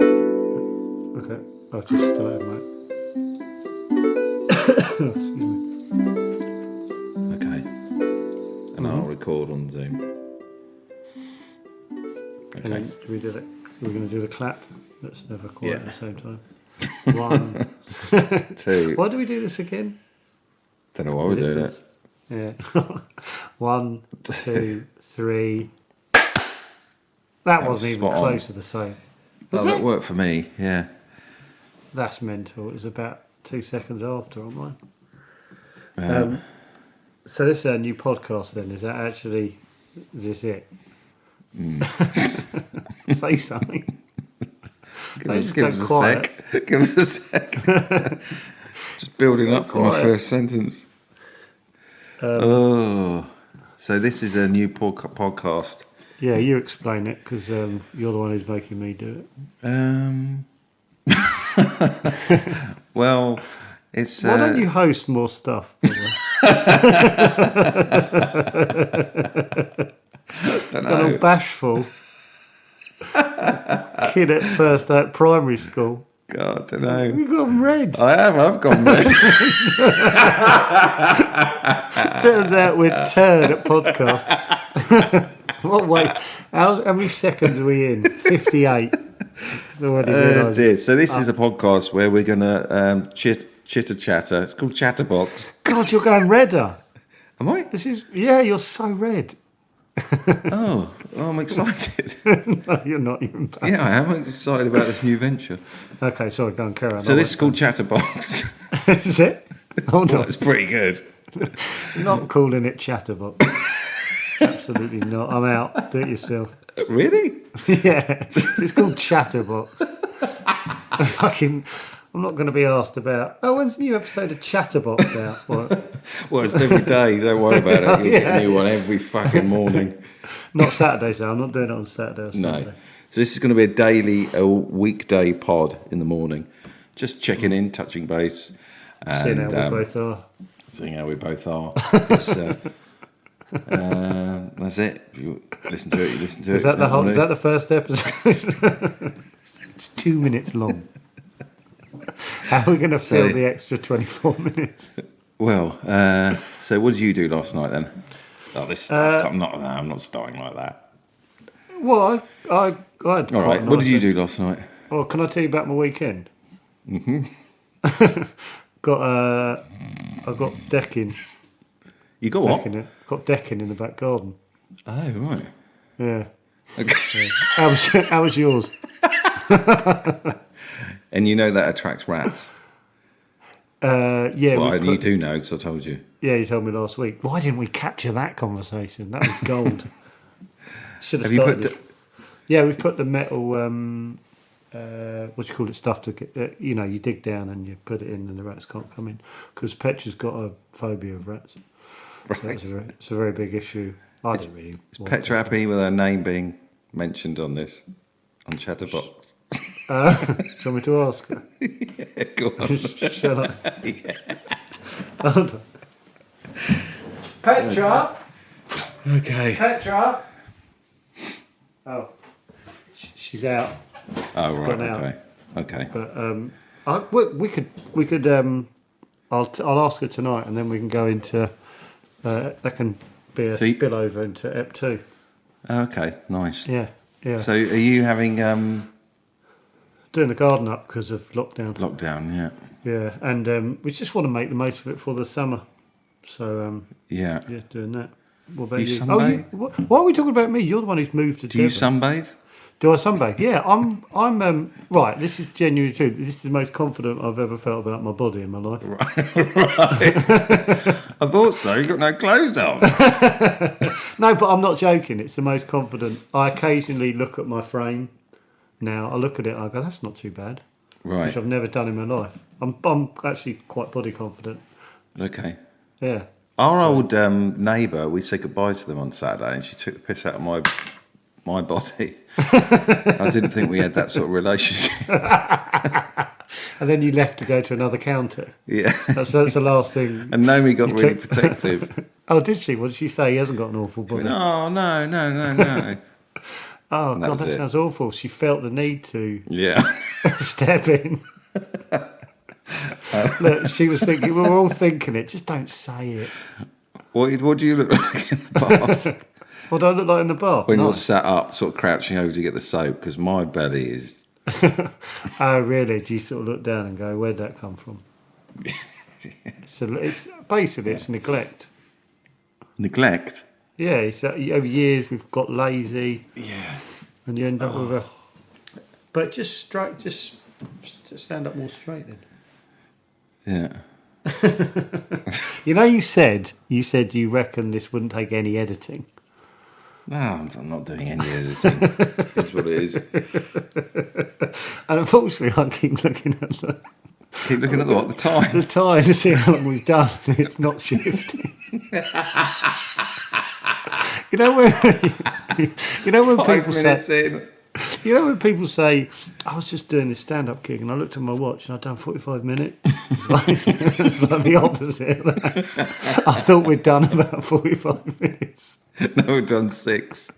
Okay, I've just started, mate. Excuse me. Okay. And I'll record on Zoom. And Okay. then do we do it? We're going to do the clap. That's never quite Yeah. at the same time. 1, 2. Why do we do this again? Don't know why we're doing it. Yeah. 1, 2, 3. That was wasn't even spot on. close to the same. Was Oh, that it? worked for me. Yeah. That's mental. It was about 2 seconds after on mine. So this is our new podcast then. Is that actually, is this it? Say something. Give us a sec. Give us a sec. Just building up for my quiet. first sentence. So this is a new podcast. Yeah, you explain it because you're the one who's making me do it. Well, it's. Why don't you host more stuff? brother? Don't Got all know. bashful. Kid at primary school. God, I don't know. You've gone red. I've gone red. Turns out we're turd at podcasts. What way? How many seconds are we in? 58. Oh dear. So this is a podcast where we're going to chitter chatter. It's called Chatterbox. God, you're going redder. Am I? You're so red. Oh, I'm excited. No, you're not even bad. Yeah, I am excited about this new venture. Okay, sorry, go and carry on. So this is called Chatterbox. Is it? Hold Well, on. it's pretty good. Not calling it Chatterbox. Absolutely not. I'm out. Do it yourself. Really? Yeah, it's called Chatterbox. I'm not going to be asked about. Oh, when's the new episode of Chatterbox out? What? Well, it's every day. Don't worry about it. You'll get a new one every fucking morning. Not Saturdays, though. I'm not doing it on Saturday or Sunday. No. So this is going to be a weekday pod in the morning. Just checking in, touching base. And, Seeing how we both are. Seeing how we both are. That's it. If you listen to it, you listen to it. Is that the first episode? It's 2 minutes long. How are we going to fill the extra 24 minutes? Well, so what did you do last night then? Oh, I'm not starting like that. Well, I had All right. What did you do last night? Well, can I tell you about my weekend? Mm-hmm. I got decking. You got what? Got decking in the back garden. Oh, right. Yeah. Okay. Yeah. How was yours? And you know that attracts rats. Yeah. Well, you do know because I told you. Yeah, you told me last week. Why didn't we capture that conversation? That was gold. Should have you started. put it. Yeah, we've put the metal. What do you call it? Stuff to get. You dig down and you put it in, and the rats can't come in because Petra's got a phobia of rats. Right. So it's a very big issue. I don't really. Is Petra happy with her name being mentioned on this on Chatterbox? Do you want me to ask her? Yeah, go on. Shall I? Yeah. Hold on. Petra. Okay. Petra. Oh, she's out. Oh, right. gone out. Okay. But we could. I'll ask her tonight, and then we can go into. That can be a spillover into Ep 2. Okay. Nice. Yeah. So, are you having doing the garden up because of lockdown? Lockdown, yeah. Yeah, and we just want to make the most of it for the summer. So yeah, doing that. What about you? Sunbathe? Why are we talking about me? You're the one who's moved to Devon. Do you sunbathe? Do I sunbathe? Yeah, I'm right. This is genuine truth. This is the most confident I've ever felt about my body in my life. Right. I thought so. You got no clothes on. No, but I'm not joking. It's the most confident. I occasionally look at my frame. Now I look at it and I go, "That's not too bad." Right. Which I've never done in my life. I'm actually quite body confident. Okay. Yeah. Our old neighbour, we said goodbye to them on Saturday, and she took the piss out of my body. I didn't think we had that sort of relationship. And then you left to go to another counter. Yeah. That's the last thing. And Naomi got really protective. Oh, did she? What did she say? He hasn't got an awful body. Oh, no. Oh, God, that sounds awful. She felt the need to step in. Look, she was thinking, we were all thinking it, just don't say it. What do you look like in the bath? What do I look like in the bath? When you're sat up, sort of crouching over to get the soap, because my belly is... Oh, really? Do you sort of look down and go, where'd that come from? So it's basically, it's neglect. Neglect? Yeah, it's over years we've got lazy. Yeah. And you end up with a... But just straight, just stand up more straight then. Yeah. You said you reckon this wouldn't take any editing. No, I'm not doing any editing. That's what it is. And unfortunately, I keep looking at the... Keep looking at what? The time? The time to see how long we've done. It's not shifting. You know when 5 people minutes say... in. You know when people say, I was just doing this stand-up gig and I looked at my watch and I'd done 45 minutes? It's like the opposite of that. I thought we'd done about 45 minutes. No, we've done 6.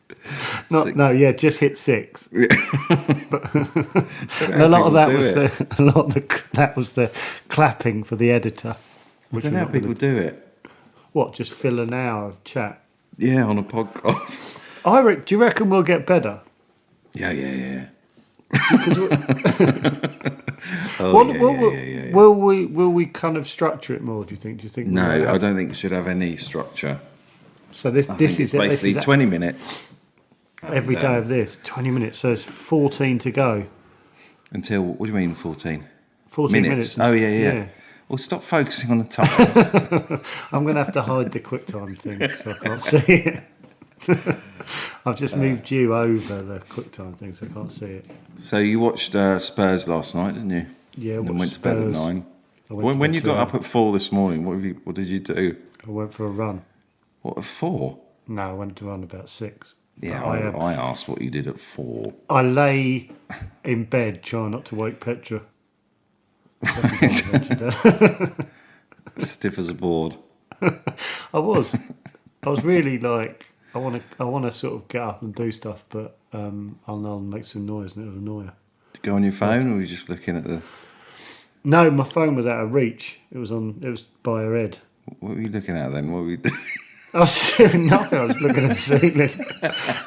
Just hit 6. Yeah. And a lot of that was the clapping for the editor. I don't know how people do it. What? Just fill an hour of chat? Yeah, on a podcast. Do you reckon we'll get better? Yeah. Will we kind of structure it more? Do you think? No, I don't think it should have any structure. So this is basically 20 minutes every day of this. 20 minutes. So it's 14 to go. Until what do you mean 14? 14 minutes. Oh yeah. Well, stop focusing on the time. I'm going to have to hide the QuickTime thing so I can't see it. I've just moved you over the QuickTime thing so I can't see it. So you watched Spurs last night, didn't you? Yeah. And then went to bed at 9. When you got up at 4 this morning, what did you do? I went for a run. What, at 4? No, I went to run about 6. Yeah, I asked what you did at 4. I lay in bed trying not to wake Petra. Stiff as a board. I was really like I want to sort of get up and do stuff, but I'll make some noise and it'll annoy her. Did you go on your phone, or were you just looking at the? No, my phone was out of reach. It was by her head. What were you looking at then? What were you doing? I was doing nothing. I was looking at the ceiling.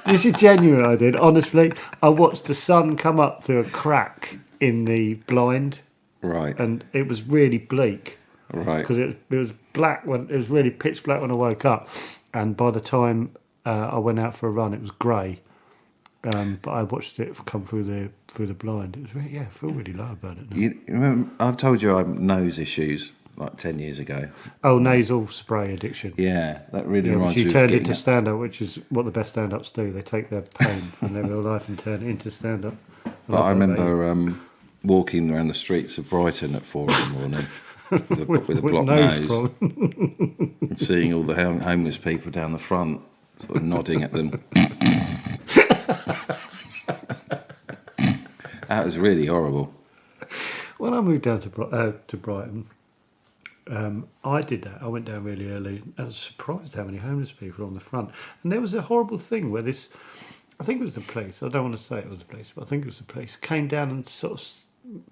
This is genuine. I did, honestly. I watched the sun come up through a crack in the blind. Right. And it was really bleak. Right. Because it was black it was really pitch black when I woke up, and by the time I went out for a run, it was grey. But I watched it come through the blind. It was really, I feel really low about it now. You remember, I've told you I have nose issues like 10 years ago. Oh, nasal spray addiction. Yeah, that really reminds me. You turned into stand-up, which is what the best stand-ups do. They take their pain from their real life and turn it into stand-up. But I remember walking around the streets of Brighton at 4 in the morning with a blocked nose and seeing all the homeless people down the front, sort of nodding at them. That was really horrible. When I moved down to Brighton, I did that. I went down really early and I was surprised how many homeless people were on the front. And there was a horrible thing where I think it was the police, I don't want to say it was the police, but I think it was the police, came down and sort of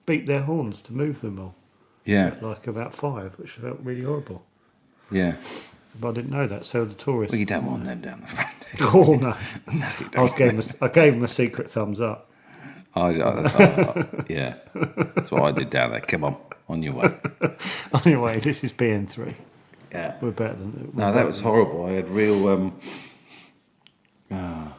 beat their horns to move them all. Yeah. Like about 5, which felt really horrible. Yeah. But I didn't know that, so the tourists... Well, you don't want them down the front. Oh, no. I gave them a secret thumbs up. Yeah. That's what I did down there. Come on your way. On your way, this is BN3. Yeah. We're better than... No, that was horrible. I had real... You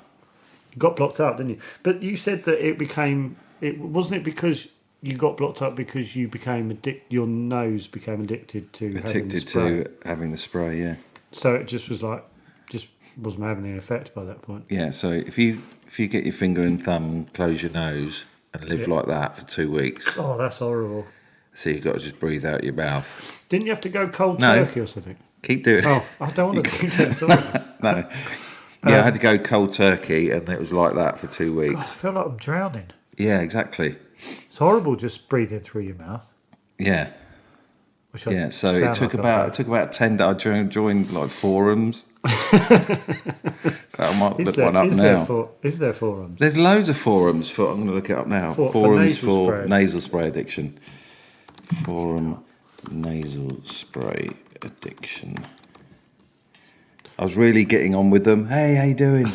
got blocked up, didn't you? But you said that it became... Wasn't it because you got blocked up because you became your nose became addicted to having the spray? Yeah. So it just was like, just wasn't having any effect by that point. Yeah. So if you get your finger and thumb, close your nose, and live like that for 2 weeks. Oh, that's horrible. So you've got to just breathe out your mouth. Didn't you have to go cold turkey or something? Keep doing it. Oh, I don't want to keep doing it. No. Yeah, I had to go cold turkey, and it was like that for 2 weeks. God, I feel like I'm drowning. Yeah, exactly. It's horrible just breathing through your mouth. Yeah. So it took about 10 that I joined like forums. I might look one up now. Is there forums? There's loads of forums for. I'm going to look it up now. Forums for nasal spray addiction. Forum nasal spray addiction. I was really getting on with them. Hey, how you doing?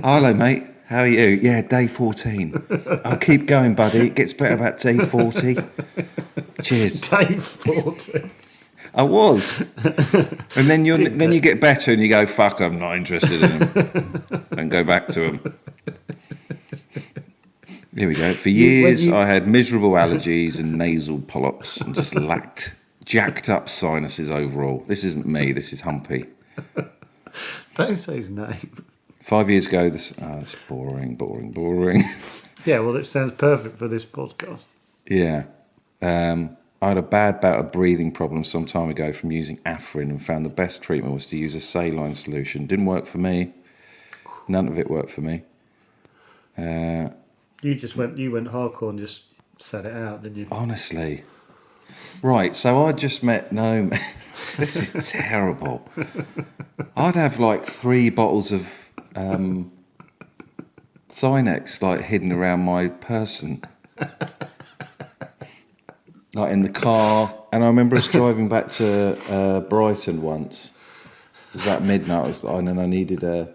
Hello, mate. How are you? Yeah, day 14. I'll keep going, buddy. It gets better about day 40. Cheers. Day 40. I was. And then you get better and you go, fuck, I'm not interested in them. And go back to them. Here we go. For years, I had miserable allergies and nasal polyps and just lacked jacked up sinuses overall. This isn't me. This is Humpy. Don't say his name. 5 years ago, it's boring. Yeah, well, it sounds perfect for this podcast. Yeah. I had a bad bout of breathing problems some time ago from using Afrin and found the best treatment was to use a saline solution. Didn't work for me. None of it worked for me. You went hardcore and just sat it out, didn't you? Honestly. Right, so I just met Naomi. This is terrible. I'd have like 3 bottles of Sinex like hidden around my person. Like in the car. And I remember us driving back to Brighton once. It was about midnight, and I needed a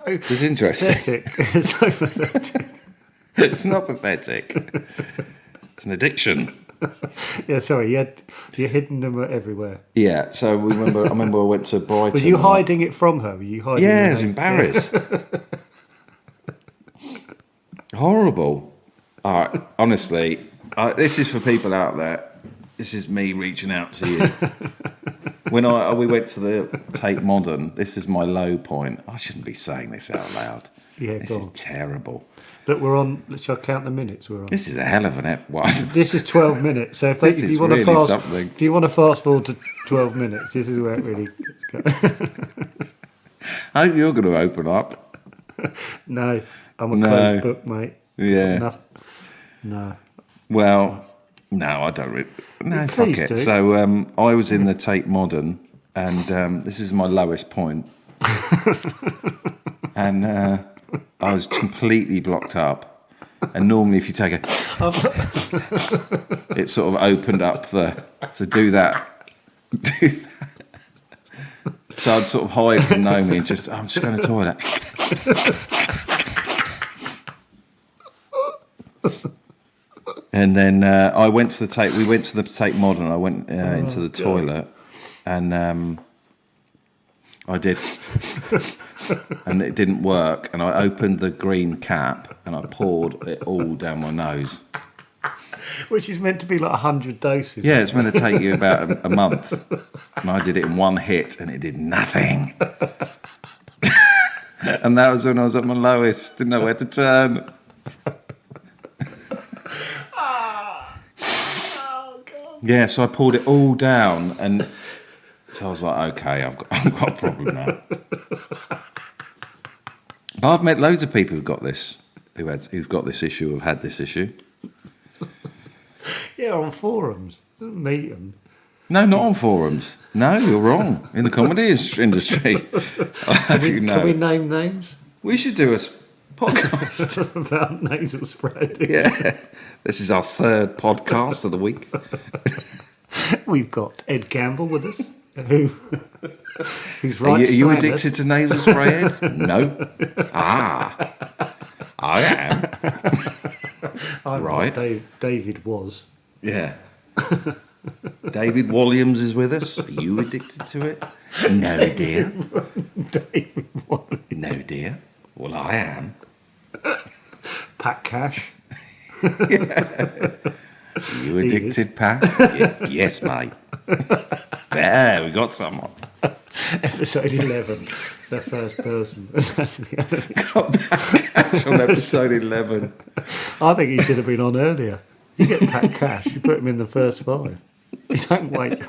it's interesting. Pathetic. It's so pathetic. It's not pathetic. It's an addiction. Yeah, sorry, you're hidden them everywhere. Yeah, so I remember I went to Brighton. Were you hiding it from her? Were you hiding Yeah, I it? was embarrassed. Horrible. All right, honestly, this is for people out there. This is me reaching out to you. When we went to the Tate Modern, this is my low point. I shouldn't be saying this out loud. Yeah, this go is on. Terrible. Look, we're on. Shall I count the minutes we're on? This is a hell of an one. This is 12 minutes. So if you want to fast forward to 12 minutes, this is where it really goes. I hope you're going to open up. No, I'm a closed book, mate. Yeah. No. Well, no, I don't really. No, fuck Please it. do. So I was in the Tate Modern, and this is my lowest point. And I was completely blocked up. And normally, if you take it sort of opened up so do that. So I'd sort of hide from Naomi and I'm just going to the toilet. And then I went to the Tate. We went to the Tate Modern. I went into the toilet, and I did, and it didn't work. And I opened the green cap and I poured it all down my nose. Which is meant to be like 100 doses. Yeah, it's meant to take you about a month. And I did it in one hit, and it did nothing. And that was when I was at my lowest. Didn't know where to turn. Yeah, so I poured it all down, and so I was like, okay, I've got a problem now. But I've met loads of people who've got this, who've got this issue, who've had this issue. Yeah, on forums. Didn't meet them. No, not on forums. No, you're wrong. In the comedy industry. Can we name names? We should do a podcast about nasal spray. Yeah. This is our 3rd podcast of the week. We've got Ed Campbell with us, who's right. Are you addicted to nasal spray, Ed? No. I am. Right. David was. Yeah. David Williams is with us. Are you addicted to it? No, dear. David Williams. No, dear. Well, I am. Pat Cash. Are you addicted, Pat? Yes, mate. There, we got someone. Episode 11. It's our first person. Got Pat Cash on episode 11. I think he should have been on earlier. You get Pat Cash, you put him in the first 5. You don't wait.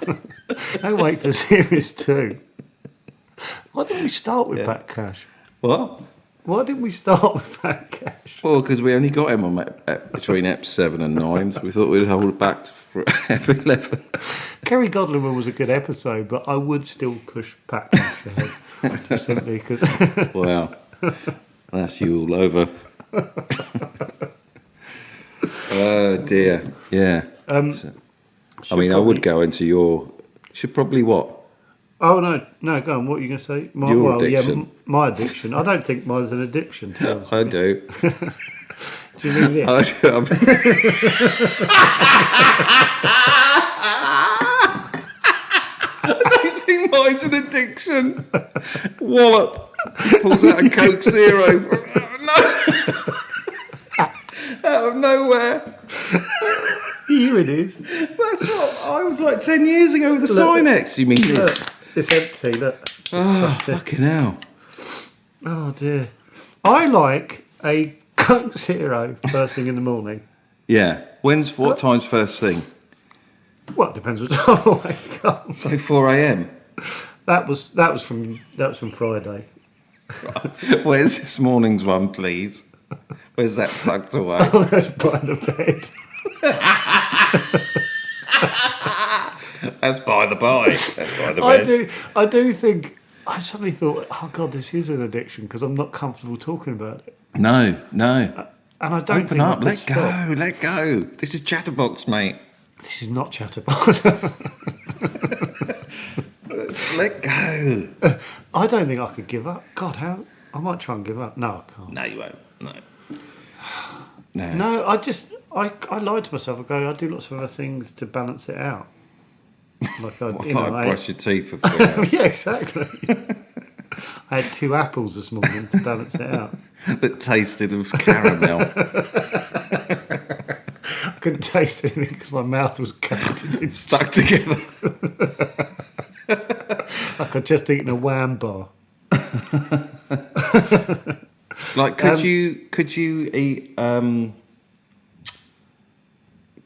Don't wait for series 2. Why didn't we start with Pat Cash? What? Why didn't we start with Pat Cash? Well, because we only got him on between Ep 7 and 9, so we thought we'd hold it back for Ep 11. Kerry Godliman was a good episode, but I would still push Pat Cash ahead. Just simply because... Well, that's you all over. Oh, dear. Yeah. I mean, I would go into your... Should probably what? Oh, no, go on. What are you going to say? Your addiction. Yeah, my addiction. I don't think mine's an addiction. I do. Do you mean this? I don't think mine's an addiction. Wallop. Pulls out a Coke Zero. Out of nowhere. Here it is. That's what I was like 10 years ago with the Sinex. You mean this? It's empty, look. Oh, fucking hell. Oh, dear. I like a Coke Zero first thing in the morning. Yeah. What time's first thing? Well, it depends what time I wake up. So 4 a.m. That was from Friday. Where's this morning's one, please? Where's that tucked away? Oh, that's by the bed. That's by the by. That's by the bed. I do think. I suddenly thought, oh God, this is an addiction because I'm not comfortable talking about it. No. And I don't Open think up. I Let could stop. go. Let go. This is Chatterbox, mate. This is not Chatterbox. Let go. I don't think I could give up. God, how? I might try and give up. No, I can't. No, you won't. No. No, I lied to myself. I go, I do lots of other things to balance it out. Like I, Brush your teeth for 3 hours. Yeah, exactly. I had 2 apples this morning to balance it out. That tasted of caramel. I couldn't taste anything because my mouth was coated in Stuck together. like I'd just eaten a Wham bar. Like, could you eat?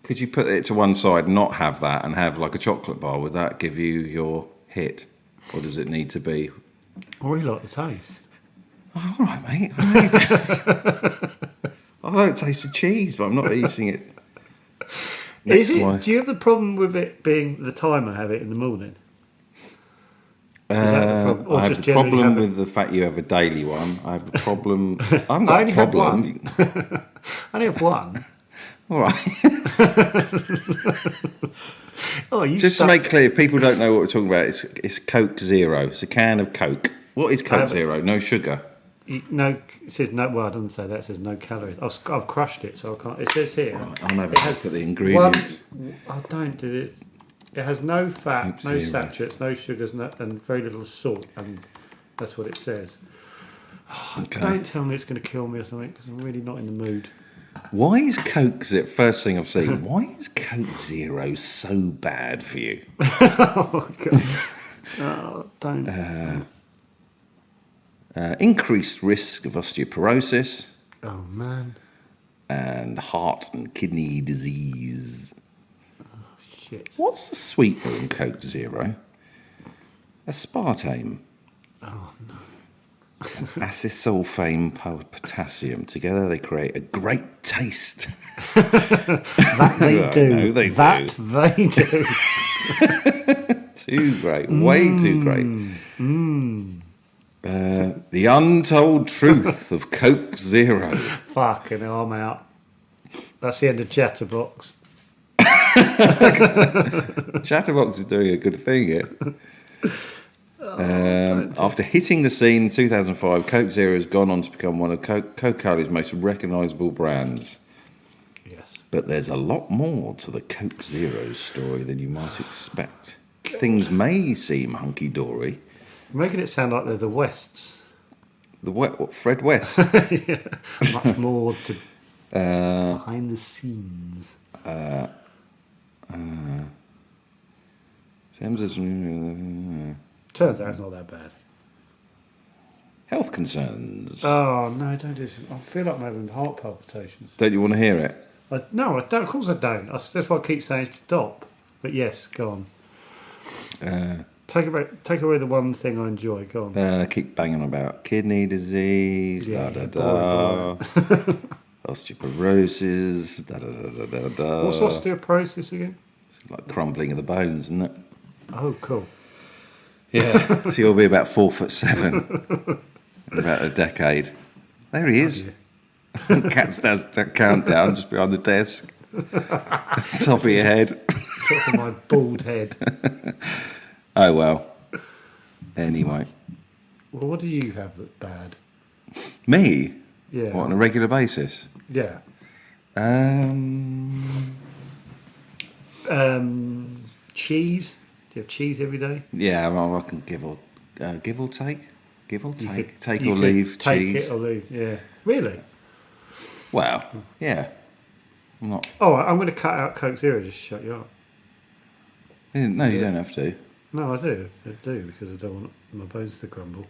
Could you put it to one side, and not have that, and have like a chocolate bar? Would that give you your hit, or does it need to be? I really like the taste. Oh, all right, mate. I don't taste the cheese, but I'm not eating it. Is it? Do you have the problem with it being the time I have it in the morning? Is that the problem? Or I have just the problem generally have with the fact you have a daily one. I have the problem. I haven't I got only a have problem. one. I only have one. All right. Oh, you Just to make clear, if people don't know what we're talking about, it's Coke Zero. It's a can of Coke. What is Coke Zero? No sugar. No, it says no. Well, it doesn't say that. It says no calories. I've crushed it, so I can't. It says here. Right, I'll have it a look at the ingredients. I don't do it. It has no fat, Coke no Zero. saturates, no sugars, and very little salt, and that's what it says. Okay. Don't tell me it's going to kill me or something because I'm really not in the mood. Why is Coke Zero? First thing I've seen. Why is Coke Zero so bad for you? Oh, God. Oh, don't. Increased risk of osteoporosis Oh, man. and heart and kidney disease. Shit. What's the sweetener in Coke Zero? Aspartame. Oh, no. Acesulfame potassium. Together they create a great taste. That they do. No, they that do. they do. Too great. Way too great. The untold truth of Coke Zero. Fucking hell, I'm out. That's the end of Chatterbox. Chatterbox is doing a good thing here. After hitting the scene in 2005, Coke Zero has gone on to become one of Coca-Cola's most recognisable brands. Yes. But there's a lot more to the Coke Zero story than you might expect. Things may seem hunky-dory. You're making it sound like they're the Wests. What, Fred West? Yeah. Much more to behind the scenes. Turns out it's not that bad. Health concerns. Oh, no, don't do this. I feel like I'm having heart palpitations. Don't you want to hear it? No, I don't. Of course I don't. That's why I keep saying stop. But yes, go on. Take away the one thing I enjoy. Go on. Keep banging about kidney disease, Yeah, da-da-da. Osteoporosis, da-da-da-da-da. What's osteoporosis again? It's like crumbling of the bones, isn't it? Oh, cool. Yeah. So you'll be about 4'7" in about a decade. There he is. Cat does countdown just behind the desk. Top of your head. Top of my bald head. Oh, well. Anyway. Well, what do you have that's bad? Me? Yeah. What, on a regular basis? Yeah. Cheese. Do you have cheese every day? Yeah, well, I can give or take. Give or take. Take You or could leave take cheese. it or leave. Yeah. Really? Well, yeah. I'm not. Oh, I'm going to cut out Coke Zero just to shut you up. No, you don't have to. No, I do. I do because I don't want my bones to crumble.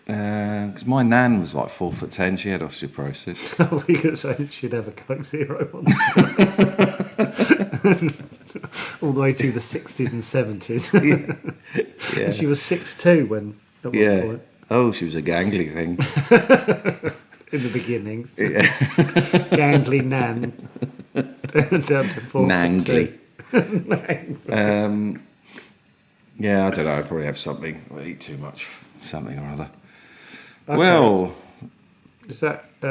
Because my nan was like 4'10". She had osteoporosis. We could say she'd have a Coke Zero one. All the way through the 60s and 70s. Yeah. And she was 6'2" when at one point. Oh, she was a gangly thing. In the beginning. Yeah. Gangly Nan. Down to 4 Nangly. Yeah, I don't know. I probably have something. I eat too much, something or other. Okay. Well, Is that what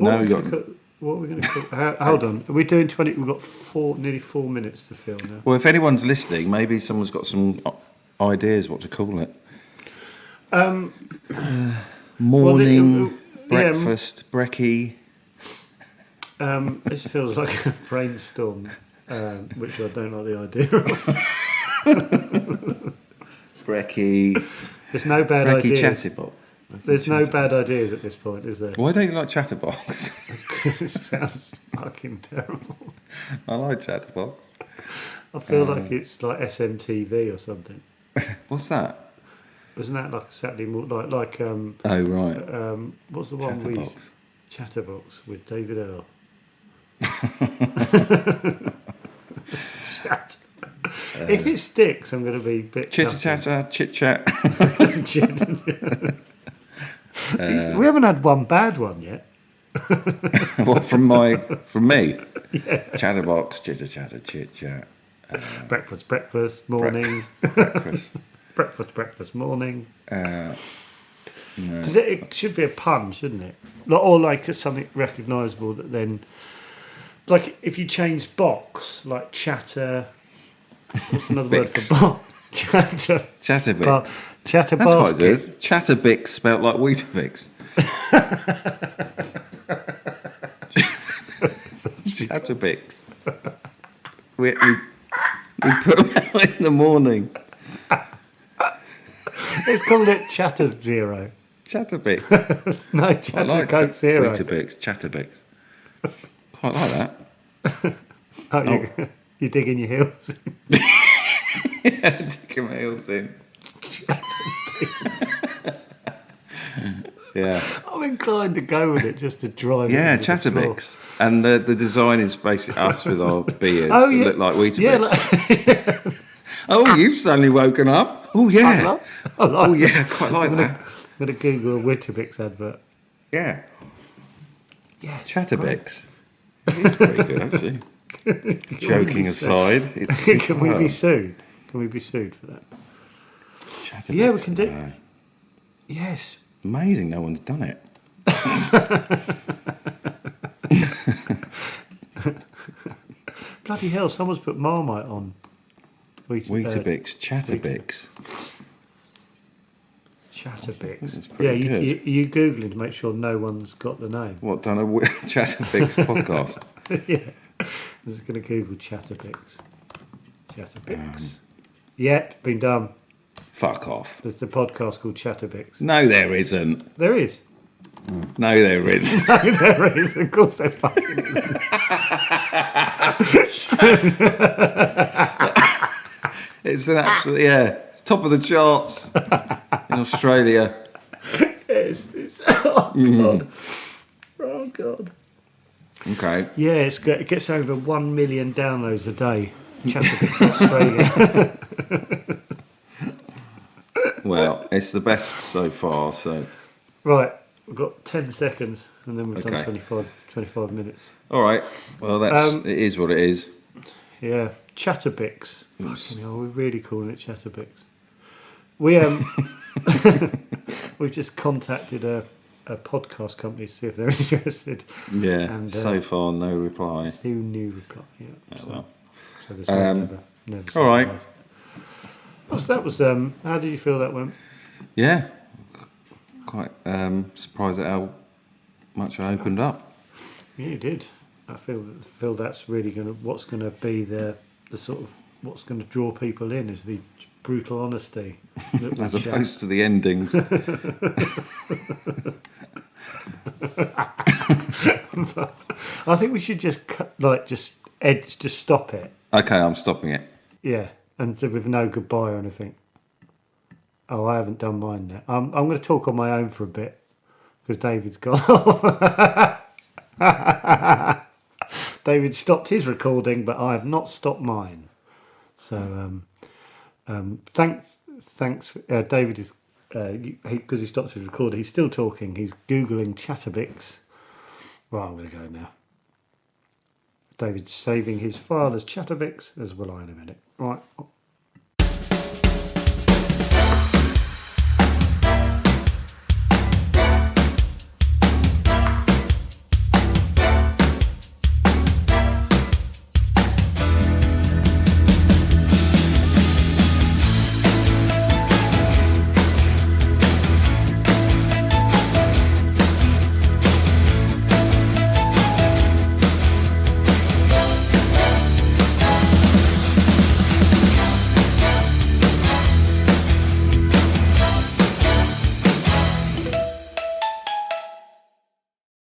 No, are we you going got- to cook? What are we going to cook? Hold on. Are we doing 20? We've got nearly 4 minutes to fill now. well, if anyone's listening, maybe someone's got some ideas what to call it. Morning, breakfast, brekkie. This feels like a brainstorm, which I don't like the idea of. Brekkie. There's no bad Brekkie ideas. Chatterbox. There's no bad ideas at this point, is there? Why don't you like Chatterbox? Because it sounds fucking terrible. I like Chatterbox. I feel like it's like SMTV or something. What's that? Isn't that like a Saturday morning? Like Oh, right. what's the one Chatterbox. Chatterbox with David Earl. Chat. If it sticks, I'm going to be a bit. Chitter chatter, chit chat. We haven't had one bad one yet. What from me? Yeah. Chatterbox, chitter chatter, chit chat. Breakfast, morning. Breakfast. breakfast, morning. No. 'Cause it should be a pun, shouldn't it? Or like something recognisable that then, like if you change box, like chatter. What's another word for box? Chatter. Chatterbix. Chatter That's quite basket. good. Chatterbix spelt like Weetabix. Chatterbix. We put them out in the morning. Let's call it Chatter Zero. Chatterbix. No, I Chatter like Coke Zero. Weetabix. Chatterbix. Quite like that. You dig in your heels. Yeah, digging my heels in. Yeah. I'm inclined to go with it just to drive. Yeah, it into the floor. Chatterbix. And the design is basically us with our beards Oh, that yeah. look like Weetabix. Yeah, like, Oh, you've suddenly woken up. Oh, yeah. I like Oh, yeah, quite like that. I'm going to Google a Weetabix advert. Yeah. Yeah, Chatterbix. It's pretty good, actually. Joking aside, it's Can we be superb. sued? Can we be sued for that? Chatterbix. Yeah, we can do. No. Yes. Amazing, no one's done it. Bloody hell! Someone's put Marmite on. Weetabix, Chatterbix. Chatterbix. It's pretty good. You googling to make sure no one's got the name. What, done a Chatterbix podcast? Yeah. I'm just going to Google Chatabix. Chatabix. Yeah, been done. Fuck off. There's a podcast called Chatabix. No, there isn't. There is. No, there isn't. No, there is. Of course there fucking isn't. It's an absolute, it's top of the charts in Australia. Oh, God. Oh, God. Okay. Yeah, it gets over 1 million downloads a day. Chatabix Australia. Well, it's the best so far, so. Right, we've got 10 seconds and then we've Okay. done 25 minutes. All right. Well, it is what it is. Yeah, Chatabix. Fucking hell, we're really calling it Chatabix. We we've just contacted a podcast company to see if they're interested. Yeah. And, so far, no reply. Still new reply. Yeah. Oh, well. So this one never all right. That was how did you feel that went? Yeah. Quite surprised at how much I opened up. Yeah, you did. I feel that's really what's gonna be the sort of what's gonna draw people in is the brutal honesty. As opposed to the endings. I think we should just just stop it. Okay, I'm stopping it. Yeah, and so with no goodbye or anything. Oh, I haven't done mine yet. I'm going to talk on my own for a bit because David's gone. David stopped his recording, but I have not stopped mine. So, thanks. David is because he stopped his recorder, he's still talking. He's Googling Chatabix. Right, I'm going to go now. David's saving his file as Chatabix, as will I in a minute. Right.